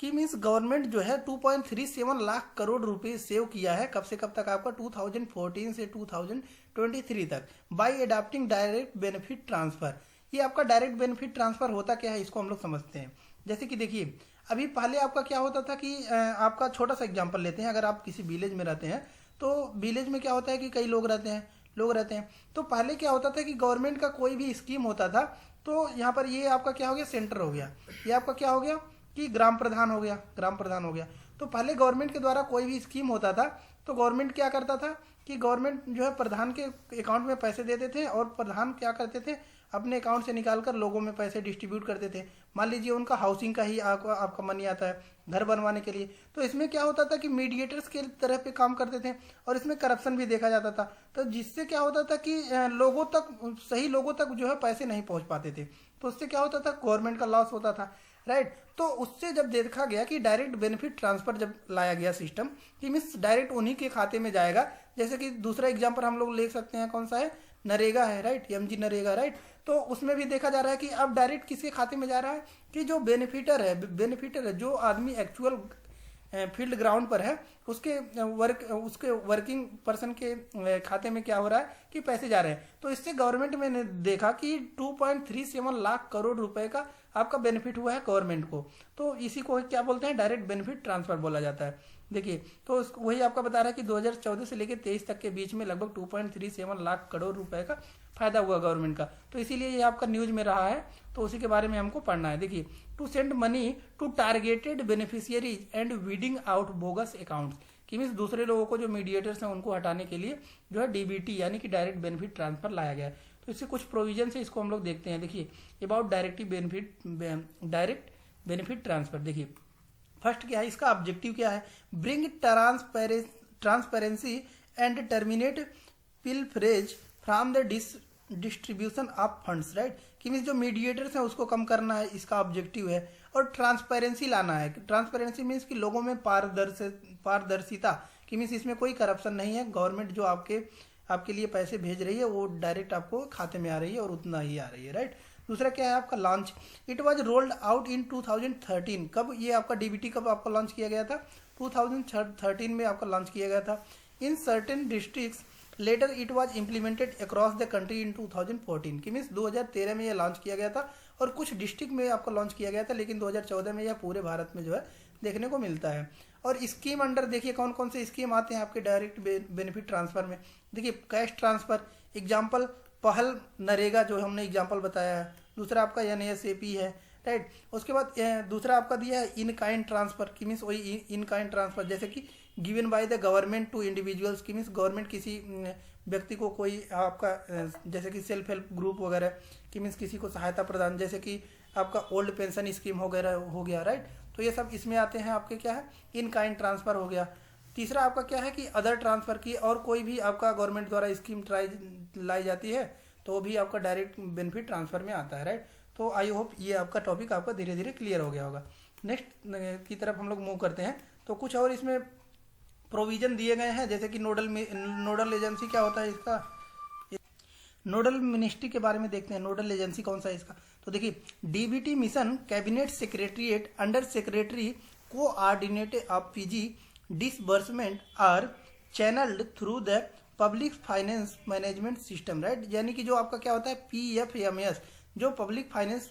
की मीन्स गवर्नमेंट जो है 2.37 लाख करोड़ रुपए सेव किया है, कब से कब तक आपका, 2014 से 2023 तक, bye adopting direct benefit transfer, ये आपका डायरेक्ट बेनिफिट ट्रांसफर होता क्या है इसको हम लोग समझते हैं। जैसे कि देखिए, अभी पहले आपका क्या होता था कि आपका छोटा सा एग्जांपल लेते हैं। अगर आप किसी विलेज में रहते हैं तो विलेज में क्या होता है कि कई लोग रहते हैं। तो पहले क्या होता था कि गवर्नमेंट का कोई भी स्कीम होता था तो यहाँ पर ये आपका क्या हो गया, सेंटर हो गया। ये आपका क्या हो गया कि ग्राम प्रधान हो गया। तो पहले गवर्नमेंट के द्वारा कोई भी स्कीम होता था तो गवर्नमेंट क्या करता था कि गवर्नमेंट जो है प्रधान के अकाउंट में पैसे देते थे और प्रधान क्या करते थे, अपने अकाउंट से निकाल कर लोगों में पैसे डिस्ट्रीब्यूट करते थे। मान लीजिए उनका हाउसिंग का ही आपका मनी आता है घर बनवाने के लिए। तो इसमें क्या होता था कि मीडिएटर्स के तरह पे काम करते थे और इसमें करप्शन भी देखा जाता था। तो जिससे क्या होता था कि सही लोगों तक जो है पैसे नहीं पहुंच पाते थे। तो उससे क्या होता था, गवर्नमेंट का लॉस होता था, राइट। तो उससे जब देखा गया कि डायरेक्ट बेनिफिट ट्रांसफर जब लाया गया सिस्टम कि मीन्स डायरेक्ट उन्हीं के खाते में जाएगा। जैसे कि दूसरा एग्जांपल हम लोग ले सकते हैं, कौन सा है, नरेगा है, राइट, एमजी नरेगा, राइट। तो उसमें भी देखा जा रहा है कि अब डायरेक्ट किसके खाते में जा रहा है कि जो बेनिफिटर है जो आदमी एक्चुअल फील्ड ग्राउंड पर है उसके वर्किंग पर्सन के खाते में क्या हो रहा है कि पैसे जा रहे हैं। तो इससे गवर्नमेंट ने देखा कि 2.37 लाख करोड़ रुपए का आपका बेनिफिट हुआ है गवर्नमेंट को। तो इसी को क्या बोलते हैं, डायरेक्ट बेनिफिट ट्रांसफर बोला जाता है। देखिए, तो वही आपका बता रहा है कि 2014 से लेकर 23 तक के बीच में लगभग 2.37 लाख करोड़ रुपए का फायदा हुआ गवर्नमेंट का। तो इसीलिए ये आपका न्यूज में रहा है, तो उसी के बारे में हमको पढ़ना है। देखिए, to send money to targeted beneficiaries and weeding out bogus accounts, कि मीन्स दूसरे लोगों को जो मीडिएटर्स हैं उनको हटाने के लिए जो है डीबीटी यानी कि डायरेक्ट बेनिफिट ट्रांसफर लाया गया है। तो इससे कुछ प्रोविजन है, इसको हम लोग देखते हैं। देखिए, अबाउट डायरेक्ट बेनिफिट ट्रांसफर। देखिए, फर्स्ट क्या है, इसका ऑब्जेक्टिव क्या है, bring transparency and terminate pilferage from the distribution of funds, right. कि मीन्स जो मीडिएटर्स हैं उसको कम करना है, इसका ऑब्जेक्टिव है। और ट्रांसपेरेंसी लाना है। ट्रांसपेरेंसी मीन्स कि लोगों में पारदर्शिता, कि मीन्स इसमें कोई करप्शन नहीं है। गवर्नमेंट जो आपके लिए पैसे भेज रही है वो डायरेक्ट आपको खाते में आ रही है और उतना ही आ रही है, राइट। दूसरा क्या है आपका launch, it was rolled out in 2013। कब ये आपका डीबीटी कब आपका लॉन्च किया गया था, 2013 में आपका लॉन्च किया गया था। In certain districts later it was implemented across the country in 2014, कि मीन्स 2013 में यह लॉन्च किया गया था और कुछ डिस्ट्रिक्ट में आपका लॉन्च किया गया था, लेकिन 2014 में यह पूरे भारत में जो है देखने को मिलता है। और स्कीम अंडर देखिए कौन कौन से स्कीम आते हैं आपके डायरेक्ट बेनिफिट ट्रांसफर में। देखिए, कैश ट्रांसफर एग्जाम्पल पहल नरेगा जो हमने एग्जाम्पल बताया है। दूसरा आपका NASAP है, राइट। उसके बाद दूसरा आपका दिया है इन काइंड ट्रांसफर, की मीन्स वही इन काइंड ट्रांसफर, जैसे कि given by the government to individuals, की मीन्स गवर्नमेंट किसी व्यक्ति को कोई आपका जैसे कि सेल्फ हेल्प ग्रुप वगैरह, की मीन्स किसी को सहायता प्रदान, जैसे कि आपका ओल्ड पेंशन स्कीम वगैरह हो गया, राइट। तो ये सब इसमें आते हैं आपके, क्या है, इन काइंड ट्रांसफर हो गया। तीसरा आपका क्या है कि अदर ट्रांसफर की और कोई भी आपका गवर्नमेंट द्वारा स्कीम लाई जाती है तो वो भी आपका डायरेक्ट बेनिफिट ट्रांसफर में आता है, राइट। तो आई होप ये आपका टॉपिक आपका धीरे धीरे क्लियर हो गया होगा। नेक्स्ट की तरफ हम लोग मूव करते हैं। तो कुछ और इसमें प्रोविजन दिए गए हैं, जैसे कि नोडल एजेंसी क्या होता है इसका, नोडल मिनिस्ट्री के बारे में देखते हैं। नोडल एजेंसी कौन सा है इसका, तो देखिए, DBT mission cabinet secretariat under secretary coordinate of PG disbursement are channelled through the public finance management system, right. यानी कि जो आपका क्या होता है PFMS, जो पब्लिक फाइनेंस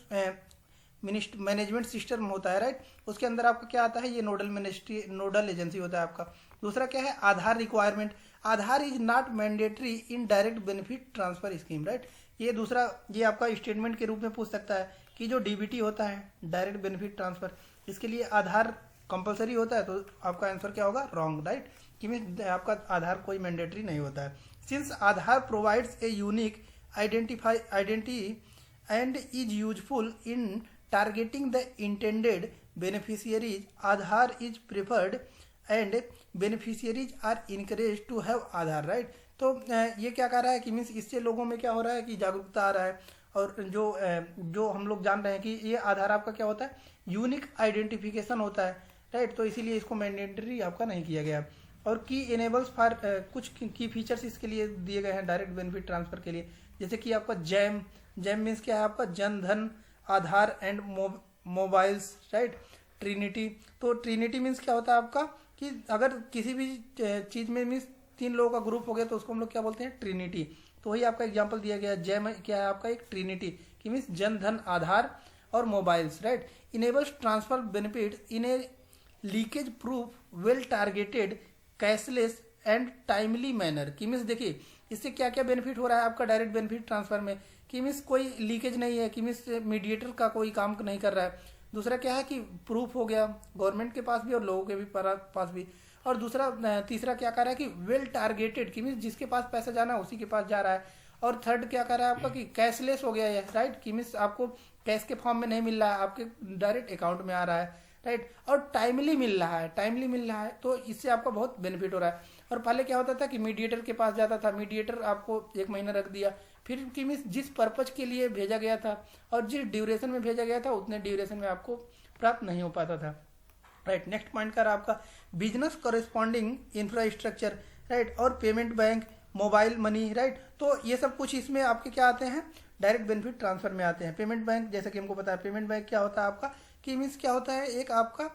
मैनेजमेंट सिस्टम होता है, राइट। उसके अंदर आपका क्या आता है, ये नोडल एजेंसी होता है आपका। दूसरा क्या है, Aadhaar requirement, Aadhaar is not mandatory in direct benefit transfer scheme, right. ये दूसरा, ये आपका स्टेटमेंट के रूप में पूछ सकता है कि जो डीबीटी होता है डायरेक्ट बेनिफिट ट्रांसफर, इसके लिए आधार कंपलसरी होता है, तो आपका आंसर क्या होगा, रॉन्ग, राइट। कि आपका आधार कोई मैंडेटरी नहीं होता है। Since Aadhaar provides a unique identity and is useful in targeting the intended beneficiaries, Aadhaar is preferred and beneficiaries are encourage to have Aadhaar, right. तो ये क्या कह रहा है कि मीन्स इससे लोगों में क्या हो रहा है कि जागरूकता आ रहा है। और जो हम लोग जान रहे हैं कि ये आधार आपका क्या होता है, यूनिक आइडेंटिफिकेशन होता है, राइट। तो इसीलिए इसको मैंडेटरी आपका नहीं किया गया। और की इनेबल्स फॉर कुछ की फीचर्स इसके लिए दिए गए हैं डायरेक्ट बेनिफिट ट्रांसफर के लिए, जैसे कि आपका जैम मीन्स क्या है आपका, जन धन, आधार एंड मोबाइल्स, राइट। ट्रिनिटी, तो ट्रिनिटी मीन्स क्या होता है आपका कि अगर किसी भी चीज में मीन्स 3 लोगों का ग्रुप हो गया तो उसको हम लोग क्या बोलते हैं, ट्रिनिटी। तो वही आपका एग्जांपल दिया गया, जैम क्या है आपका एक ट्रिनिटी, कि मीन्स जन धन आधार और mobiles, right. Enables transfer benefit in A leakage proof well targeted cashless and timely manner. कि मीन्स देखिए इससे क्या क्या बेनिफिट हो रहा है आपका डायरेक्ट बेनिफिट ट्रांसफर में, कि मीन्स कोई लीकेज नहीं है, कि मीन्स मीडिएटर का कोई काम नहीं कर रहा है। दूसरा क्या है कि प्रूफ हो गया गवर्नमेंट के पास भी और लोगों के भी पास भी। और दूसरा तीसरा क्या कर रहा है कि वेल टारगेटेड, कि मीन्स जिसके पास पैसा जाना है उसी के पास जा रहा है। और थर्ड क्या कर रहा है आपका कि कैशलेस हो गया है, राइट। कि मीन्स आपको कैश के फॉर्म में नहीं मिल रहा है, आपके डायरेक्ट अकाउंट में आ रहा है, राइट। और टाइमली मिल रहा है, तो इससे आपका बहुत बेनिफिट हो रहा है। और पहले क्या होता था कि मीडिएटर के पास जाता था, मीडिएटर आपको 1 महीना रख दिया, फिर कि मीन्स जिस पर्पज के लिए भेजा गया था और जिस ड्यूरेशन में भेजा गया था उतने ड्यूरेशन में आपको प्राप्त नहीं हो पाता था, राइट। नेक्स्ट पॉइंट कर आपका बिजनेस कॉरेस्पॉन्डिंग इंफ्रास्ट्रक्चर, राइट। और payment bank, mobile money, right. तो ये सब कुछ इसमें आपके क्या आते हैं, डायरेक्ट बेनिफिट ट्रांसफर में आते हैं। पेमेंट बैंक जैसे कि हमको पता है, पेमेंट बैंक क्या होता है आपका, कि मीन्स क्या होता है एक आपका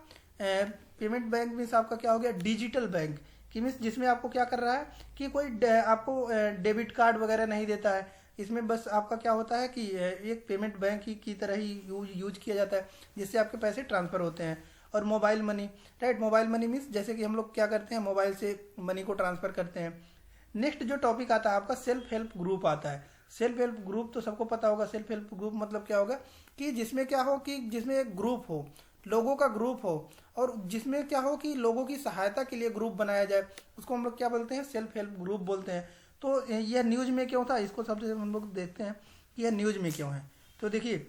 पेमेंट बैंक मीन्स आपका क्या हो गया डिजिटल बैंक, कि मीन्स जिसमें आपको क्या कर रहा है कि कोई आपको डेबिट कार्ड वगैरह नहीं देता है। इसमें बस आपका क्या होता है कि एक पेमेंट बैंक की तरह ही यूज किया जाता है, जिससे आपके पैसे ट्रांसफर होते हैं। और mobile money, right. Mobile money means जैसे कि हम लोग क्या करते हैं, मोबाइल से मनी को ट्रांसफर करते हैं। नेक्स्ट जो टॉपिक आता है आपका सेल्फ हेल्प ग्रुप आता है। सेल्फ हेल्प ग्रुप तो सबको पता होगा, सेल्फ हेल्प ग्रुप मतलब क्या होगा कि जिसमें क्या हो कि जिसमें एक ग्रुप हो, लोगों का ग्रुप हो, और जिसमें क्या हो कि लोगों की सहायता के लिए ग्रुप बनाया जाए, उसको हम लोग क्या बोलते हैं, सेल्फ हेल्प ग्रुप बोलते हैं। तो यह न्यूज में क्यों था, इसको सबसे हम लोग देखते हैं कि यह न्यूज में क्यों है। तो देखिए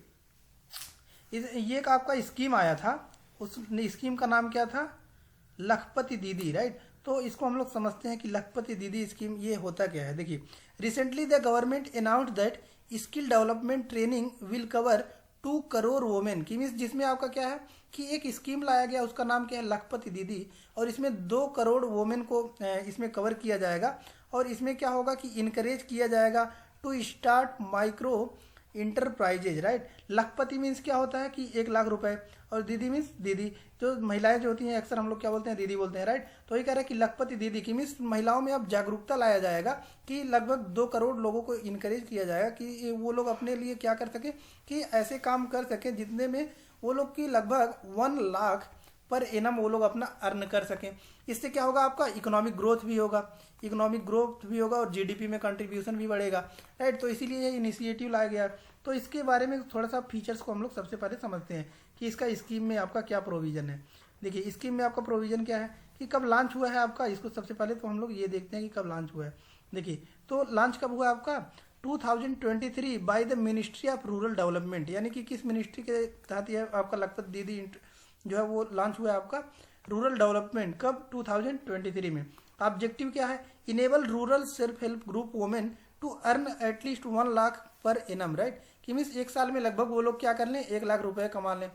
ये एक आपका स्कीम आया था, उस स्कीम का नाम क्या था, लखपति दीदी, राइट। तो इसको हम लोग समझते हैं कि लखपति दीदी स्कीम ये होता क्या है। देखिए recently the government announced that skill development training will cover 2 crore women, की मीन्स जिसमें आपका क्या है कि एक स्कीम लाया गया, उसका नाम क्या है लखपति दीदी, और इसमें 2 करोड़ वोमेन को इसमें कवर किया जाएगा। और इसमें क्या होगा कि इनकरेज किया जाएगा to start micro enterprises, right. Lakhpati means क्या होता है कि 1 लाख रुपए, और दीदी मीन्स दीदी, जो महिलाएं जो होती हैं अक्सर हम लोग क्या बोलते हैं, दीदी बोलते हैं, राइट। तो ये कह रहा है कि लखपति दीदी की मीन्स महिलाओं में अब जागरूकता लाया जाएगा कि लगभग 2 करोड़ लोगों को इनकरेज किया जाएगा कि वो लोग अपने लिए क्या कर सके कि ऐसे काम कर सके जितने में वो लोग की लगभग 1 लाख पर एनम वो लोग अपना अर्न कर सकें। इससे क्या होगा आपका इकोनॉमिक ग्रोथ भी होगा, और जीडीपी में कंट्रीब्यूशन भी बढ़ेगा, राइट। तो इसीलिए ये इनिशिएटिव लाया गया। तो इसके बारे में थोड़ा सा फीचर्स को हम लोग सबसे पहले समझते हैं कि इसका स्कीम में आपका क्या प्रोविजन है। देखिए स्कीम में आपका प्रोविजन क्या है कि कब लॉन्च हुआ है आपका, इसको सबसे पहले तो हम लोग ये देखते हैं कि कब लॉन्च हुआ है। देखिए तो लॉन्च कब हुआ आपका 2023 by the ministry of rural development, यानी कि किस मिनिस्ट्री के तहत ये आपका लखपति दीदी जो है वो लॉन्च हुआ है आपका रूरल डेवलपमेंट, कब 2023 में। ऑब्जेक्टिव क्या है, enable rural self help group women to earn at least 1 lakh per annum, right. कि मीन्स 1 साल में लगभग वो लोग क्या कर लें, 1 लाख रुपए कमा लें।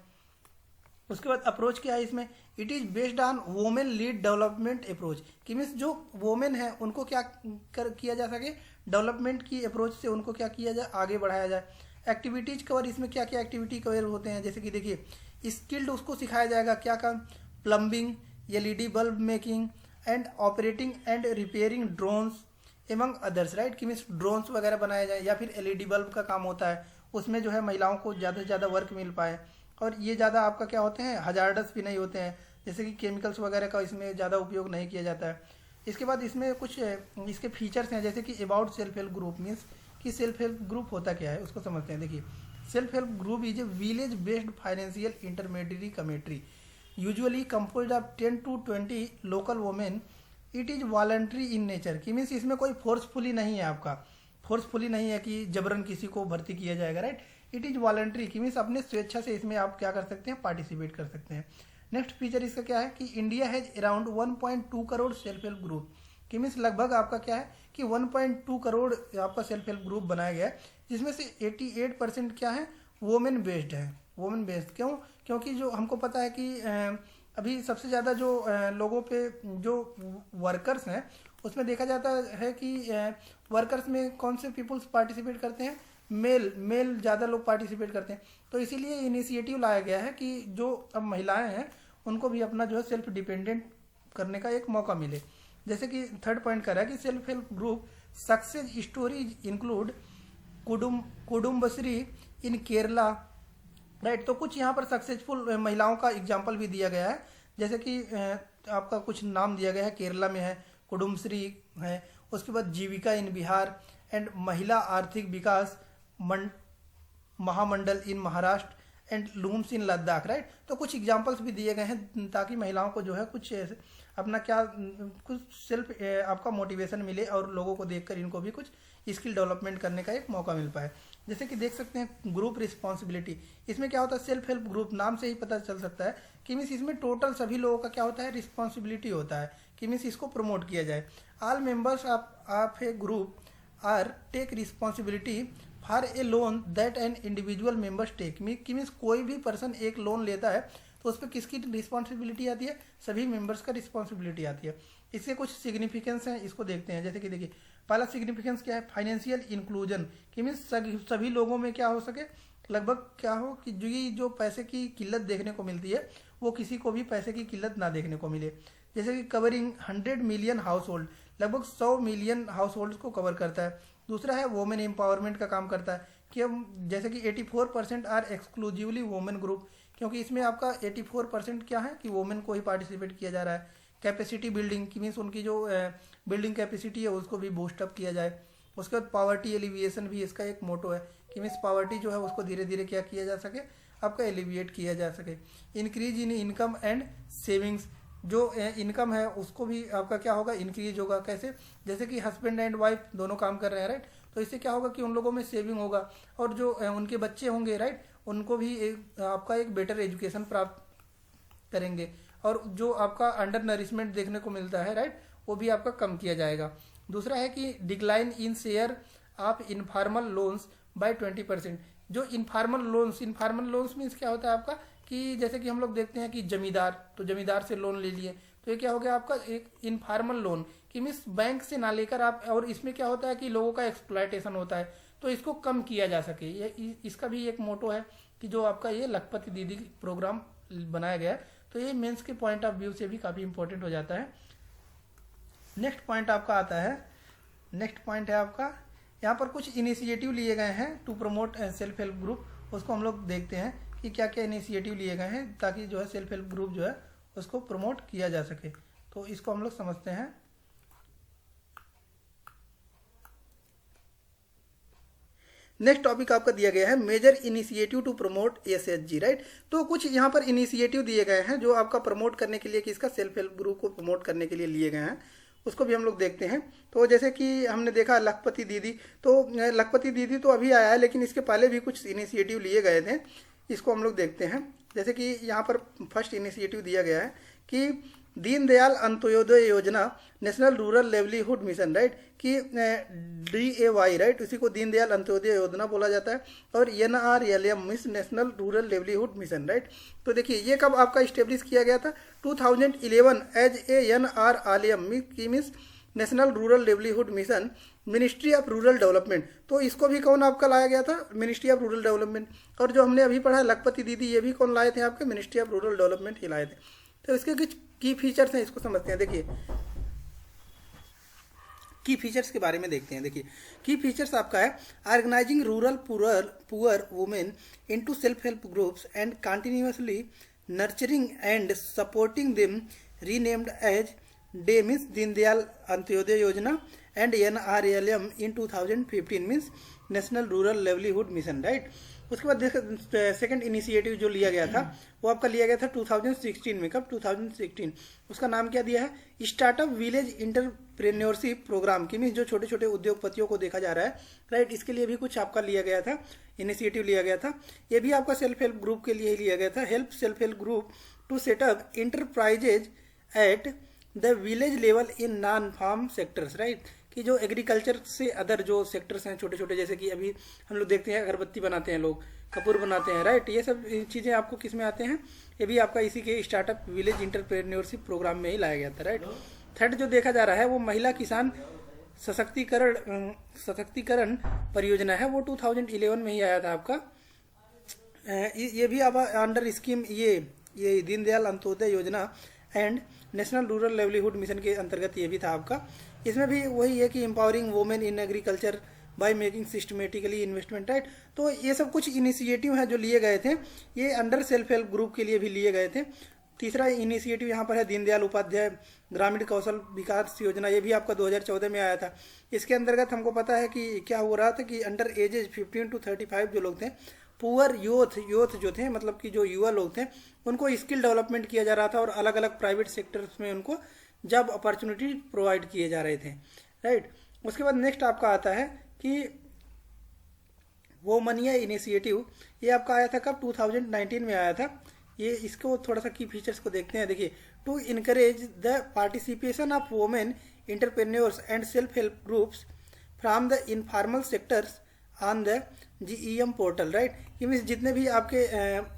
उसके बाद अप्रोच क्या है इसमें, it is based on women lead development approach, कि मीन्स जो वोमेन है उनको क्या किया जा सके, डेवलपमेंट की अप्रोच से उनको क्या किया जाए, आगे बढ़ाया जाए। एक्टिविटीज कवर, इसमें क्या क्या एक्टिविटी कवर होते हैं, जैसे कि देखिए स्किल्ड उसको सिखाया जाएगा क्या काम, plumbing, LED bulb making and operating and repairing drones among others, right. कि मीन्स ड्रोन्स वगैरह बनाया जाए, या फिर एलईडी बल्ब का काम होता है, उसमें जो है महिलाओं को ज़्यादा से ज़्यादा वर्क मिल पाए। और ये ज़्यादा आपका क्या होते हैं, हजार्डस भी नहीं होते हैं, जैसे कि केमिकल्स वगैरह का इसमें ज़्यादा उपयोग नहीं किया जाता है। इसके बाद इसमें कुछ इसके फीचर्स हैं, जैसे कि about self help group, means कि सेल्फ हेल्प ग्रुप होता क्या है उसको समझते हैं। देखिए self help group is a village based financial intermediary committee usually composed of 10 to 20 local women. It is voluntary in nature, कि मीन्स इसमें कोई फोर्सफुली नहीं है, आपका फोर्सफुली नहीं है कि जबरन किसी को भर्ती किया जाएगा, राइट। इट इज वॉलंटरी, कि मीन्स अपने स्वेच्छा से इसमें आप क्या कर सकते हैं, पार्टिसिपेट कर सकते हैं। नेक्स्ट फीचर इसका क्या है कि India has around 1.2 crore self help group, कि मीन्स लगभग आपका क्या है कि 1.2 करोड़ आपका सेल्फ हेल्प ग्रुप बनाया गया है, जिसमें से 88% क्या है, वोमेन बेस्ड है। वोमेन बेस्ड क्यों, क्योंकि जो हमको पता है कि अभी सबसे ज़्यादा जो लोगों पे जो वर्कर्स हैं उसमें देखा जाता है कि वर्कर्स में कौन से पीपल्स पार्टिसिपेट करते हैं, मेल ज़्यादा लोग पार्टिसिपेट करते हैं। तो इसीलिए इनिशिएटिव लाया गया है कि जो अब महिलाएं हैं उनको भी अपना जो है सेल्फ डिपेंडेंट करने का एक मौका मिले। जैसे कि थर्ड पॉइंट कर रहा है कि self help group success stories include Kudumbashree in Kerala, right. तो कुछ यहाँ पर सक्सेसफुल महिलाओं का एग्जाम्पल भी दिया गया है, जैसे कि आपका कुछ नाम दिया गया है, केरला में है कुडुमश्री है, उसके बाद जीविका इन Bihar and Mahila Arthik Vikas Mahamandal in Maharashtra and looms in Ladakh, right. तो कुछ एग्जांपल्स भी दिए गए हैं ताकि महिलाओं को जो है कुछ अपना क्या कुछ सेल्फ आपका मोटिवेशन मिले और लोगों को देखकर इनको भी कुछ स्किल डेवलपमेंट करने का एक मौका मिल पाए। जैसे कि देख सकते हैं ग्रुप रिस्पॉन्सिबिलिटी, इसमें क्या होता है, सेल्फ हेल्प ग्रुप नाम से ही पता चल सकता है कि मीन्स इसमें टोटल सभी लोगों का क्या होता है, रिस्पॉन्सिबिलिटी होता है कि मीन्स इसको प्रमोट किया जाए। All members of a group are take responsibility for a loan that an individual members take, means कोई भी पर्सन एक लोन लेता है तो उस पर किसकी रिस्पॉन्सिबिलिटी आती है, सभी मेंबर्स का रिस्पॉन्सिबिलिटी आती है। इसके कुछ सिग्निफिकेंस हैं, इसको देखते हैं। जैसे कि देखिए पहला सिग्निफिकेंस क्या है, फाइनेंशियल इंक्लूजन, कि मीन्स सभी लोगों में क्या हो सके, लगभग क्या हो कि जो पैसे की किल्लत देखने को मिलती है वो किसी को भी पैसे की किल्लत ना देखने को मिले। जैसे कि कवरिंग 100 मिलियन हाउस होल्ड, लगभग 100 मिलियन हाउस होल्ड को कवर करता है। दूसरा है वोमेन एम्पावरमेंट का काम करता है कि हम जैसे कि 84% आर एक्सक्लूसिवली वोमेन ग्रुप, क्योंकि इसमें आपका 84% क्या है कि वोमेन को ही पार्टिसिपेट किया जा रहा है। कैपेसिटी बिल्डिंग की मीन्स उनकी जो बिल्डिंग कैपेसिटी है उसको भी बूस्टअप किया जाए। उसके बाद पावर्टी एलिविएशन भी इसका एक मोटो है कि मीन्स पावर्टी जो है उसको धीरे धीरे क्या किया जा सके, आपका एलिविएट किया जा सके। Increase in income and savings, जो इनकम है उसको भी आपका क्या होगा, इंक्रीज होगा। कैसे, जैसे कि हस्बैंड एंड वाइफ दोनों काम कर रहे हैं, राइट। तो इससे क्या होगा कि उन लोगों में सेविंग होगा और जो उनके बच्चे होंगे, राइट, उनको भी आपका एक बेटर एजुकेशन प्राप्त करेंगे और जो आपका अंडर नरिशमेंट देखने को मिलता है, राइट, वो भी आपका कम किया जाएगा। दूसरा है कि decline in share of informal loans by 20%। जो इनफॉर्मल लोन्स मीन्स क्या होता है आपका कि जैसे कि हम लोग देखते हैं कि जमींदार से लोन ले लिए, तो ये क्या हो गया आपका एक इनफॉर्मल लोन कि मीन्स बैंक से ना लेकर आप, और इसमें क्या होता है कि लोगों का एक्सप्लॉयटेशन होता है, तो इसको कम किया जा सके। ये इसका भी एक मोटो है कि जो आपका ये लखपति दीदी प्रोग्राम बनाया गया है, तो ये मेंस के पॉइंट ऑफ व्यू से भी काफ़ी इंपॉर्टेंट हो जाता है। नेक्स्ट पॉइंट आपका आता है, नेक्स्ट पॉइंट है आपका यहाँ पर कुछ इनिशिएटिव लिए गए हैं to promote self help group, उसको हम लोग देखते हैं कि क्या क्या इनिशिएटिव लिए गए हैं ताकि जो है सेल्फ हेल्प ग्रुप जो है उसको प्रमोट किया जा सके। तो इसको हम लोग समझते हैं। नेक्स्ट टॉपिक आपका दिया गया है major initiative to promote SHG, right. तो कुछ यहाँ पर इनिशिएटिव दिए गए हैं जो आपका प्रमोट करने के लिए, कि इसका सेल्फ हेल्प ग्रुप को प्रमोट करने के लिए लिए गए हैं, उसको भी हम लोग देखते हैं। तो जैसे कि हमने देखा लखपति दीदी, तो लखपति दीदी तो अभी आया है लेकिन इसके पहले भी कुछ इनिशिएटिव लिए गए थे, इसको हम लोग देखते हैं। जैसे कि यहाँ पर फर्स्ट इनिशिएटिव दिया गया है कि दीनदयाल अंत्योदय योजना national rural livelihood mission, right, कि DAY, राइट, उसी को दीनदयाल अंत्योदय योजना बोला जाता है, और NRLM means national rural livelihood mission, right. तो देखिए ये कब आपका इस्टेब्लिश किया गया था, 2011 as a NRLM means national rural livelihood mission, ministry of rural development. तो इसको भी कौन आपका लाया गया था, मिनिस्ट्री ऑफ रूरल डेवलपमेंट। और जो हमने अभी पढ़ा है लखपति दीदी, ये भी कौन लाए थे आपके, मिनिस्ट्री ऑफ रूरल डेवलपमेंट ही लाए थे। तो इसके कुछ की फीचर्स हैं, इसको समझते हैं। देखिए की फीचर्स के बारे में देखते हैं। देखिए की फीचर्स आपका है organising rural poor women into self help groups and continuously nurturing and supporting them, renamed as DAY means Deendayal Antyodaya Yojana and NRLM in 2015 means national rural livelihood mission, right. उसके बाद सेकंड इनिशिएटिव जो लिया गया था वो आपका लिया गया था 2016 में। कब, 2016। उसका नाम क्या दिया है, स्टार्टअप विलेज इंटरप्रेन्योरशिप प्रोग्राम, की मीन्स जो छोटे छोटे उद्योगपतियों को देखा जा रहा है, राइट। इसके लिए भी कुछ आपका लिया गया था, इनिशिएटिव लिया गया था। ये भी आपका सेल्फ हेल्प ग्रुप के लिए ही लिया गया था। Help self help group to set up enterprises at the village level in non farm sectors, right, कि जो एग्रीकल्चर से अदर जो सेक्टर्स हैं छोटे छोटे, जैसे कि अभी हम लोग देखते हैं अगरबत्ती बनाते हैं लोग, कपूर बनाते हैं, राइट, ये सब चीज़ें आपको किस में आते हैं, ये भी आपका इसी के स्टार्टअप विलेज इंटरप्रेन्योरशिप प्रोग्राम में ही लाया गया था, राइट। थर्ड जो देखा जा रहा है वो महिला किसान सशक्तिकरण परियोजना है, वो 2011 में ही आया था आपका। ये भी आप अंडर स्कीम ये Deendayal Antyodaya Yojana and national rural livelihood mission के अंतर्गत ये भी था आपका। इसमें भी वही है कि empowering women in agriculture by making systematically investment, right. तो ये सब कुछ इनिशिएटिव हैं जो लिए गए थे, ये अंडर सेल्फ हेल्प ग्रुप के लिए भी लिए गए थे। तीसरा इनिशिएटिव यहाँ पर है दीनदयाल उपाध्याय ग्रामीण कौशल विकास योजना, ये भी आपका 2014 में आया था। इसके अंतर्गत हमको पता है कि क्या हो रहा था कि अंडर एजेज 15 to 35 जो लोग थे, पुअर यूथ जो थे, मतलब कि जो युवा लोग थे, उनको स्किल डेवलपमेंट किया जा रहा था और अलग अलग प्राइवेट सेक्टर्स में उनको जॉब अपॉर्चुनिटी प्रोवाइड किए जा रहे थे, राइट। उसके बाद नेक्स्ट आपका आता है कि वोमनिया इनिशिएटिव, ये आपका आया था कब, 2019 में आया था। ये इसको थोड़ा सा की फीचर्स को देखते हैं। देखिए, to encourage the participation of women entrepreneurs and self help groups from the informal sectors on the GEM portal, right. ये मीन्स जितने भी आपके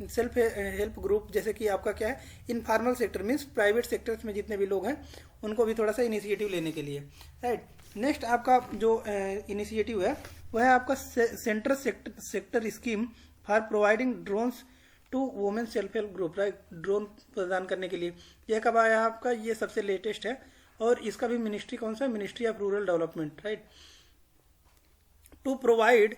सेल्फ हेल्प ग्रुप, जैसे कि आपका क्या है, informal sector means private sectors में जितने भी लोग हैं, उनको भी थोड़ा सा इनिशिएटिव लेने के लिए, राइट। नेक्स्ट आपका जो इनिशिएटिव है वह है आपका central sector scheme for providing drones to women self help group, right. Drone प्रदान करने के लिए यह कब आया आपका, ये सबसे लेटेस्ट है। और इसका भी मिनिस्ट्री कौन सा है, ministry of rural development, right. To provide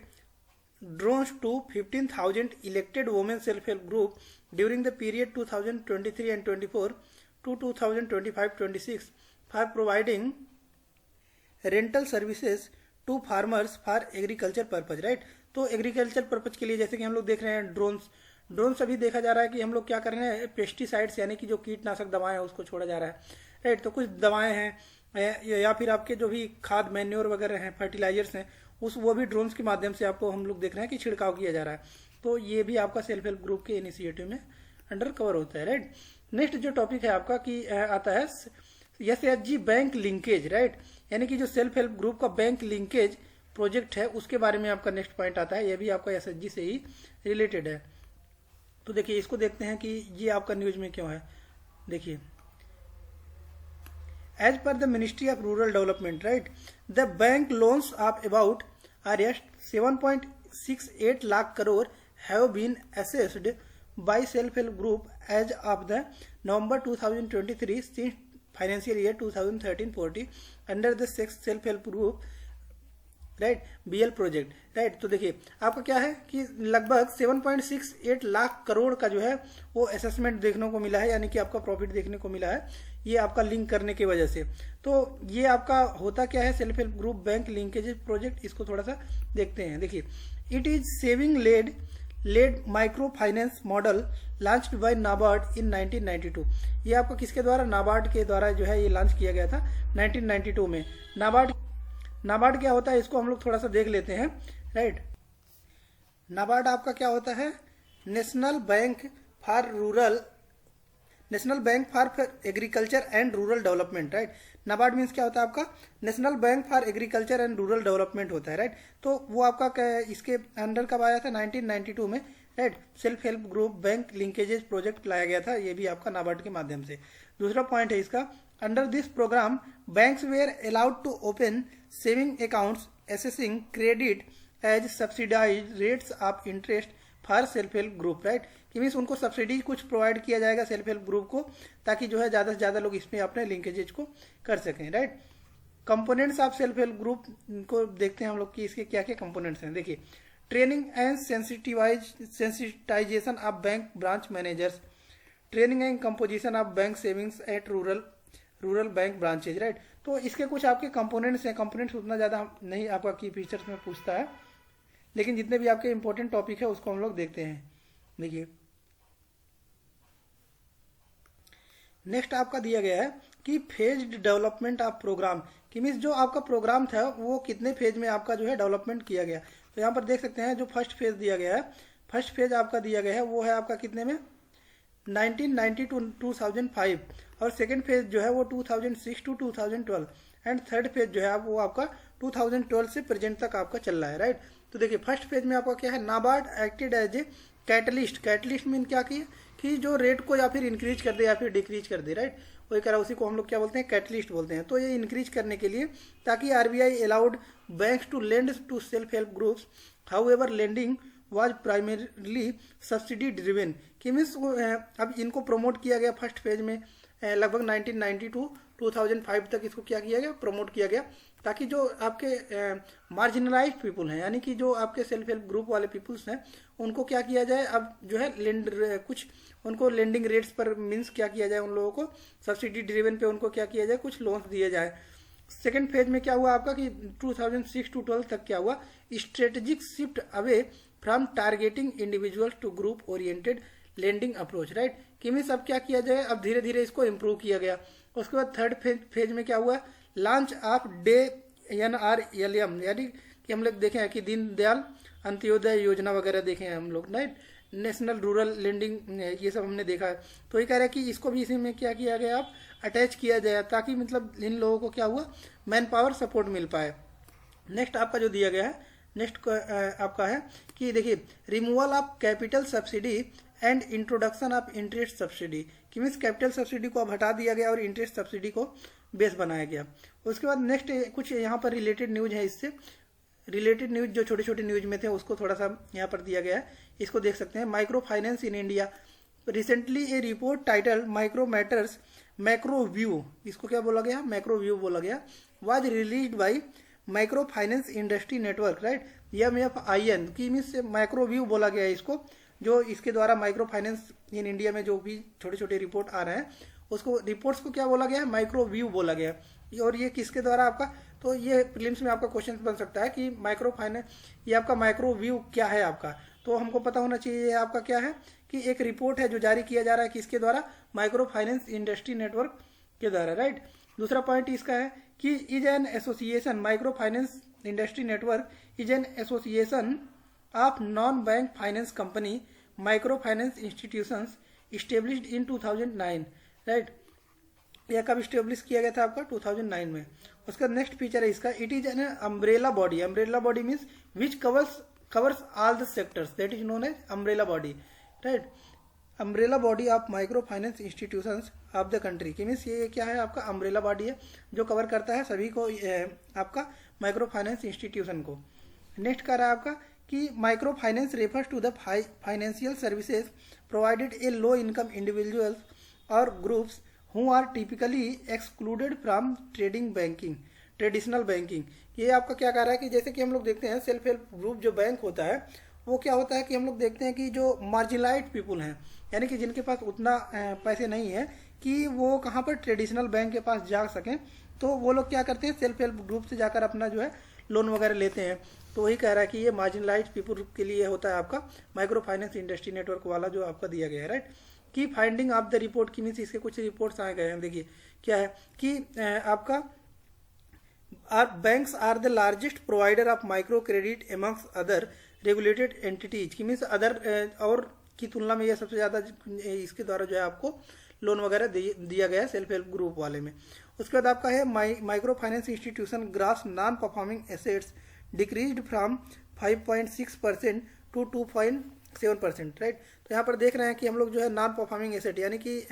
drones to 15,000 elected women self-help group during the period 2023 and 24 to 2025-26 for providing rental services to farmers for agriculture purpose, right। तो एग्रीकल्चर पर्पज के लिए जैसे कि हम लोग देख रहे हैं ड्रोन्स अभी देखा जा रहा है कि हम लोग क्या कर रहे हैं, पेस्टिसाइड्स यानी कि जो कीटनाशक दवाएं हैं उसको छोड़ा जा रहा है, राइट। तो कुछ दवाएं हैं या फिर आपके जो भी खाद मैन्योर वगैरह हैं, फर्टिलाइजर्स हैं, वो भी ड्रोन्स के माध्यम से आपको हम लोग देख रहे हैं कि छिड़काव किया जा रहा है। तो ये भी आपका सेल्फ हेल्प ग्रुप के इनिशिएटिव में अंडर कवर होता है, राइट। नेक्स्ट जो टॉपिक है आपका कि आता है SHG बैंक लिंकेज, राइट। यानी कि जो सेल्फ हेल्प ग्रुप का बैंक लिंकेज प्रोजेक्ट है उसके बारे में आपका नेक्स्ट पॉइंट आता है। ये भी आपका SHG से ही रिलेटेड है। तो देखिए, इसको देखते हैं कि ये आपका न्यूज में क्यों है। देखिए, as per the ministry of rural development, right, the bank loans of about Arrest 7.68 lakh crore have been assessed by self-help group as of the November 2023 since financial year 2013-14 under the self-help group, right, BL project, right. तो देखिए आपका क्या है कि लगभग 7.68 लाख करोड़ का जो है वो असेसमेंट देखने को मिला है, यानी कि आपका प्रॉफिट देखने को मिला है, ये आपका लिंक करने की वजह से। तो ये आपका होता क्या है, self help group bank linkage project, इसको थोड़ा सा देखते हैं। देखिए, it is saving led microfinance model launched by NABARD in 1992। ये आपका किसके द्वारा, नाबार्ड के द्वारा जो है ये लॉन्च किया गया था 1992 में। नाबार्ड क्या होता है, इसको हम लोग थोड़ा सा देख लेते हैं, राइट। नाबार्ड आपका क्या होता है, national bank for agriculture and rural development, right. NABARD means क्या होता है आपका, national bank for agriculture and rural development होता है, राइट। तो वो आपका इसके अंडर कब आया था, 1992 में, right. Self help group bank linkages project लाया गया था, ये भी आपका नाबार्ड के माध्यम से। दूसरा पॉइंट है इसका, under this programme banks were allowed to open saving accounts accessing credit as subsidise rates of interest for self help group, right. कि मीन्स उनको सब्सिडी कुछ प्रोवाइड किया जाएगा सेल्फ हेल्प ग्रुप को, ताकि जो है ज़्यादा से ज़्यादा लोग इसमें अपने लिंकेजेज को कर सकें, right. Components of self help group को देखते हैं हम लोग कि इसके क्या क्या कंपोनेंट्स हैं। देखिए, training and sensitisation of bank branch managers, training and composition of bank savings at rural bank branches, right. तो इसके कुछ आपके कंपोनेंट्स हैं। कंपोनेंट्स उतना ज़्यादा नहीं आपका की फीचर्स में पूछता है, लेकिन जितने भी आपके इंपॉर्टेंट टॉपिक है उसको हम लोग देखते हैं। देखिए, नेक्स्ट आपका दिया गया है कि फेज्ड डेवलपमेंट ऑफ प्रोग्राम, कि मीन्स जो आपका प्रोग्राम था वो कितने फेज में आपका जो है डेवलपमेंट किया गया। तो यहाँ पर देख सकते हैं जो फर्स्ट फेज दिया गया है, फर्स्ट फेज आपका दिया गया है वो है आपका कितने में, 1990 to 2005, और सेकेंड फेज जो है वो 2006 to 2012, एंड थर्ड फेज जो है वो आपका 2012 से प्रेजेंट तक आपका चल रहा है, राइट। तो देखिए, फर्स्ट फेज में आपका क्या है, NABARD acted as a catalyst mean क्या किया कि जो रेट को या फिर इंक्रीज कर दे या फिर डिक्रीज कर दे, राइट। वही करा, उसी को हम लोग क्या बोलते हैं, कैटलिस्ट बोलते हैं। तो ये इंक्रीज करने के लिए, ताकि RBI allowed banks to lend to self help groups, however lending was primarily subsidy driven, कि मीन्स अब इनको प्रमोट किया गया फर्स्ट फेज में लगभग 1992 2005 तक इसको क्या किया गया, प्रमोट किया गया, ताकि जो आपके मार्जिनलाइज पीपुल हैं, यानी कि जो आपके सेल्फ हेल्प ग्रुप वाले पीपुल्स हैं, उनको क्या किया जाए, अब जो है कुछ उनको लेंडिंग रेट्स पर मीन्स क्या किया जाए, उन लोगों को सब्सिडी ड्रिवन पे उनको क्या किया जाए, कुछ लोन्स दिए जाए। सेकेंड फेज में क्या हुआ आपका कि 2006 टू 12 तक क्या हुआ, strategic shift away from targeting individual to group oriented lending approach, right. कि मीन्स अब क्या किया जाए, अब धीरे धीरे इसको इम्प्रूव किया गया। उसके बाद थर्ड फेज में क्या हुआ, लॉन्च ऑफ डे NRLM, यानी कि हम लोग देखे हैं कि दीनदयाल अंत्योदय योजना वगैरह देखे हैं हम लोग, राइट। नेशनल रूरल लेंडिंग, ये सब हमने देखा है। तो ये कह रहा है कि इसको भी इसी में क्या किया गया, आप अटैच किया जाए, ताकि मतलब इन लोगों को क्या हुआ, मैन पावर सपोर्ट मिल पाए। नेक्स्ट आपका जो दिया गया है, नेक्स्ट आपका है कि देखिए, removal of capital subsidy and introduction of interest subsidy, कि मीन्स कैपिटल सब्सिडी को अब हटा दिया गया और इंटरेस्ट सब्सिडी को बेस बनाया गया। उसके बाद नेक्स्ट कुछ यहाँ पर रिलेटेड न्यूज है, इससे रिलेटेड न्यूज जो छोटे छोटे न्यूज में थे उसको थोड़ा सा यहाँ पर दिया गया है, इसको देख सकते हैं। Micro finance in India, recently A report title micro matters macro view, इसको क्या बोला गया, मैक्रो व्यू बोला गया, was released by micro finance industry network, right, MFIN, की मीन्स माइक्रो व्यू बोला गया है इसको, जो इसके द्वारा माइक्रो फाइनेंस इन इंडिया में जो भी छोटे छोटे रिपोर्ट आ रहे हैं, उसको रिपोर्ट्स को क्या बोला गया है, माइक्रो व्यू बोला गया। और ये किसके द्वारा आपका, तो ये प्रीलिम्स में आपका क्वेश्चन बन सकता है कि माइक्रो फाइनेंस, ये आपका माइक्रो व्यू क्या है आपका, तो हमको पता होना चाहिए आपका क्या है कि एक रिपोर्ट है जो जारी किया जा रहा है किसके द्वारा, माइक्रो फाइनेंस इंडस्ट्री नेटवर्क के द्वारा, राइट। दूसरा पॉइंट इसका है कि is an association, micro finance industry network is an association of non bank finance company micro finance institutions established in 2009, right. यह कब इस्टेब्लिश किया गया था आपका, 2009 में। उसका नेक्स्ट फीचर है इसका, it is an umbrella body, umbrella body means which covers all the sectors, that is known as umbrella body, right. Umbrella body of micro finance institutions of the country, की means ये क्या है आपका, umbrella body है जो cover करता है सभी को, आपका माइक्रो फाइनेंस इंस्टीट्यूशन को। नेक्स्ट कह रहा है आपका कि microfinance refers to the financial services provided a low income individuals or groups who are typically excluded from traditional banking. ये आपका क्या कह रहा है कि जैसे कि हम लोग देखते हैं सेल्फ हेल्प ग्रुप जो बैंक होता है, वो क्या होता है कि हम लोग देखते हैं कि जो मार्जिनलाइज्ड पीपुल हैं, यानी कि जिनके पास उतना पैसे नहीं है कि वो कहाँ पर ट्रेडिशनल बैंक के पास जा सकें, तो वो लोग क्या करते हैं, सेल्फ हेल्प ग्रुप से जाकर अपना जो है लोन वगैरह लेते हैं। तो वही कह रहा है कि ये मार्जिनलाइज्ड पीपुल के लिए होता है आपका माइक्रो फाइनेंस इंडस्ट्री नेटवर्क वाला जो आपका दिया गया है, राइट। की फाइंडिंग ऑफ द रिपोर्ट, की मीन्स इसके कुछ रिपोर्ट्स आए गए हैं, देखिए क्या है कि आपका banks are the largest provider of micro credit amongst other regulated entities, की मीन्स अदर और की तुलना में यह सबसे ज़्यादा इसके द्वारा जो है आपको लोन वगैरह दिया गया है सेल्फ हेल्प ग्रुप वाले में। उसके बाद आपका है micro finance institution gross non performing assets decreased from 5.6% to 2.7%, right. तो यहाँ पर देख रहे हैं कि हम लोग जो है नॉन परफॉर्मिंग एसेट, यानी कि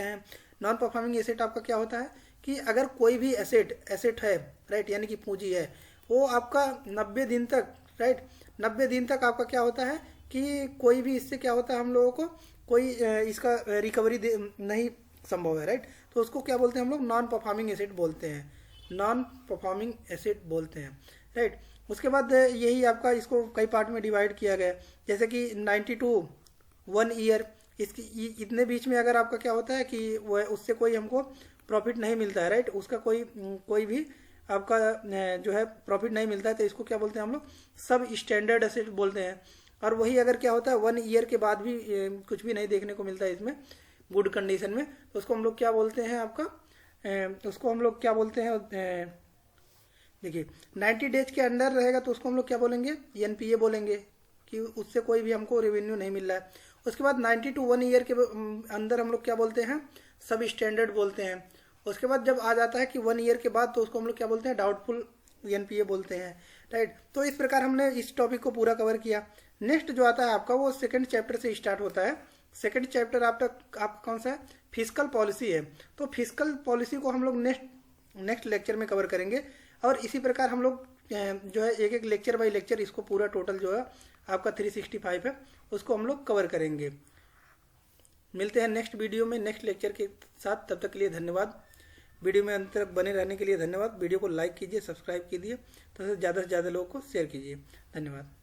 नॉन परफॉर्मिंग एसेट आपका क्या होता है कि अगर कोई भी एसेट है, राइट, यानी कि पूंजी है, वो आपका 90 दिन तक, राइट, 90 दिन तक आपका क्या होता है कि कोई भी इससे क्या होता है, हम लोगों को कोई इसका रिकवरी नहीं संभव है, राइट। तो उसको क्या बोलते हैं हम लोग, नॉन परफॉर्मिंग एसेट बोलते हैं, नॉन परफॉर्मिंग एसेट बोलते हैं, राइट। उसके बाद यही आपका इसको कई पार्ट में डिवाइड किया गया, जैसे कि 90 टू 1 ईयर, इसकी इतने बीच में अगर आपका क्या होता है कि वह उससे कोई हमको प्रॉफिट नहीं मिलता है, राइट, उसका कोई भी आपका जो है प्रॉफिट नहीं मिलता है, तो इसको क्या बोलते हैं हम लोग, सब स्टैंडर्ड एसेट बोलते हैं। और वही अगर क्या होता है 1 ईयर के बाद भी कुछ भी नहीं देखने को मिलता है इसमें गुड कंडीशन में, तो उसको हम लोग क्या बोलते हैं आपका, उसको हम लोग क्या बोलते हैं, देखिए 90 डेज के अंडर रहेगा तो उसको हम लोग क्या बोलेंगे, NPA बोलेंगे, कि उससे कोई भी हमको रेवेन्यू नहीं मिल रहा है। उसके बाद 90 टू 1 ईयर के अंदर हम लोग क्या बोलते हैं, सब स्टैंडर्ड बोलते हैं। उसके बाद जब आ जाता है कि 1 ईयर के बाद, तो उसको हम लोग क्या बोलते हैं, डाउटफुल NPA बोलते हैं, राइट। तो इस प्रकार हमने इस टॉपिक को पूरा कवर किया। नेक्स्ट जो आता है आपका वो सेकंड चैप्टर से स्टार्ट होता है। सेकंड चैप्टर आपका कौन सा है, फिस्कल पॉलिसी है। तो फिस्कल पॉलिसी को हम लोग नेक्स्ट लेक्चर में कवर करेंगे, और इसी प्रकार हम लोग जो है एक लेक्चर बाय लेक्चर इसको पूरा टोटल जो है आपका 365 है उसको हम लोग कवर करेंगे। मिलते हैं नेक्स्ट वीडियो में नेक्स्ट लेक्चर के साथ, तब तक के लिए धन्यवाद। वीडियो में अंत तक बने रहने के लिए धन्यवाद। वीडियो को लाइक कीजिए, सब्सक्राइब कीजिए तथा ज़्यादा से ज़्यादा लोगों को शेयर कीजिए। धन्यवाद।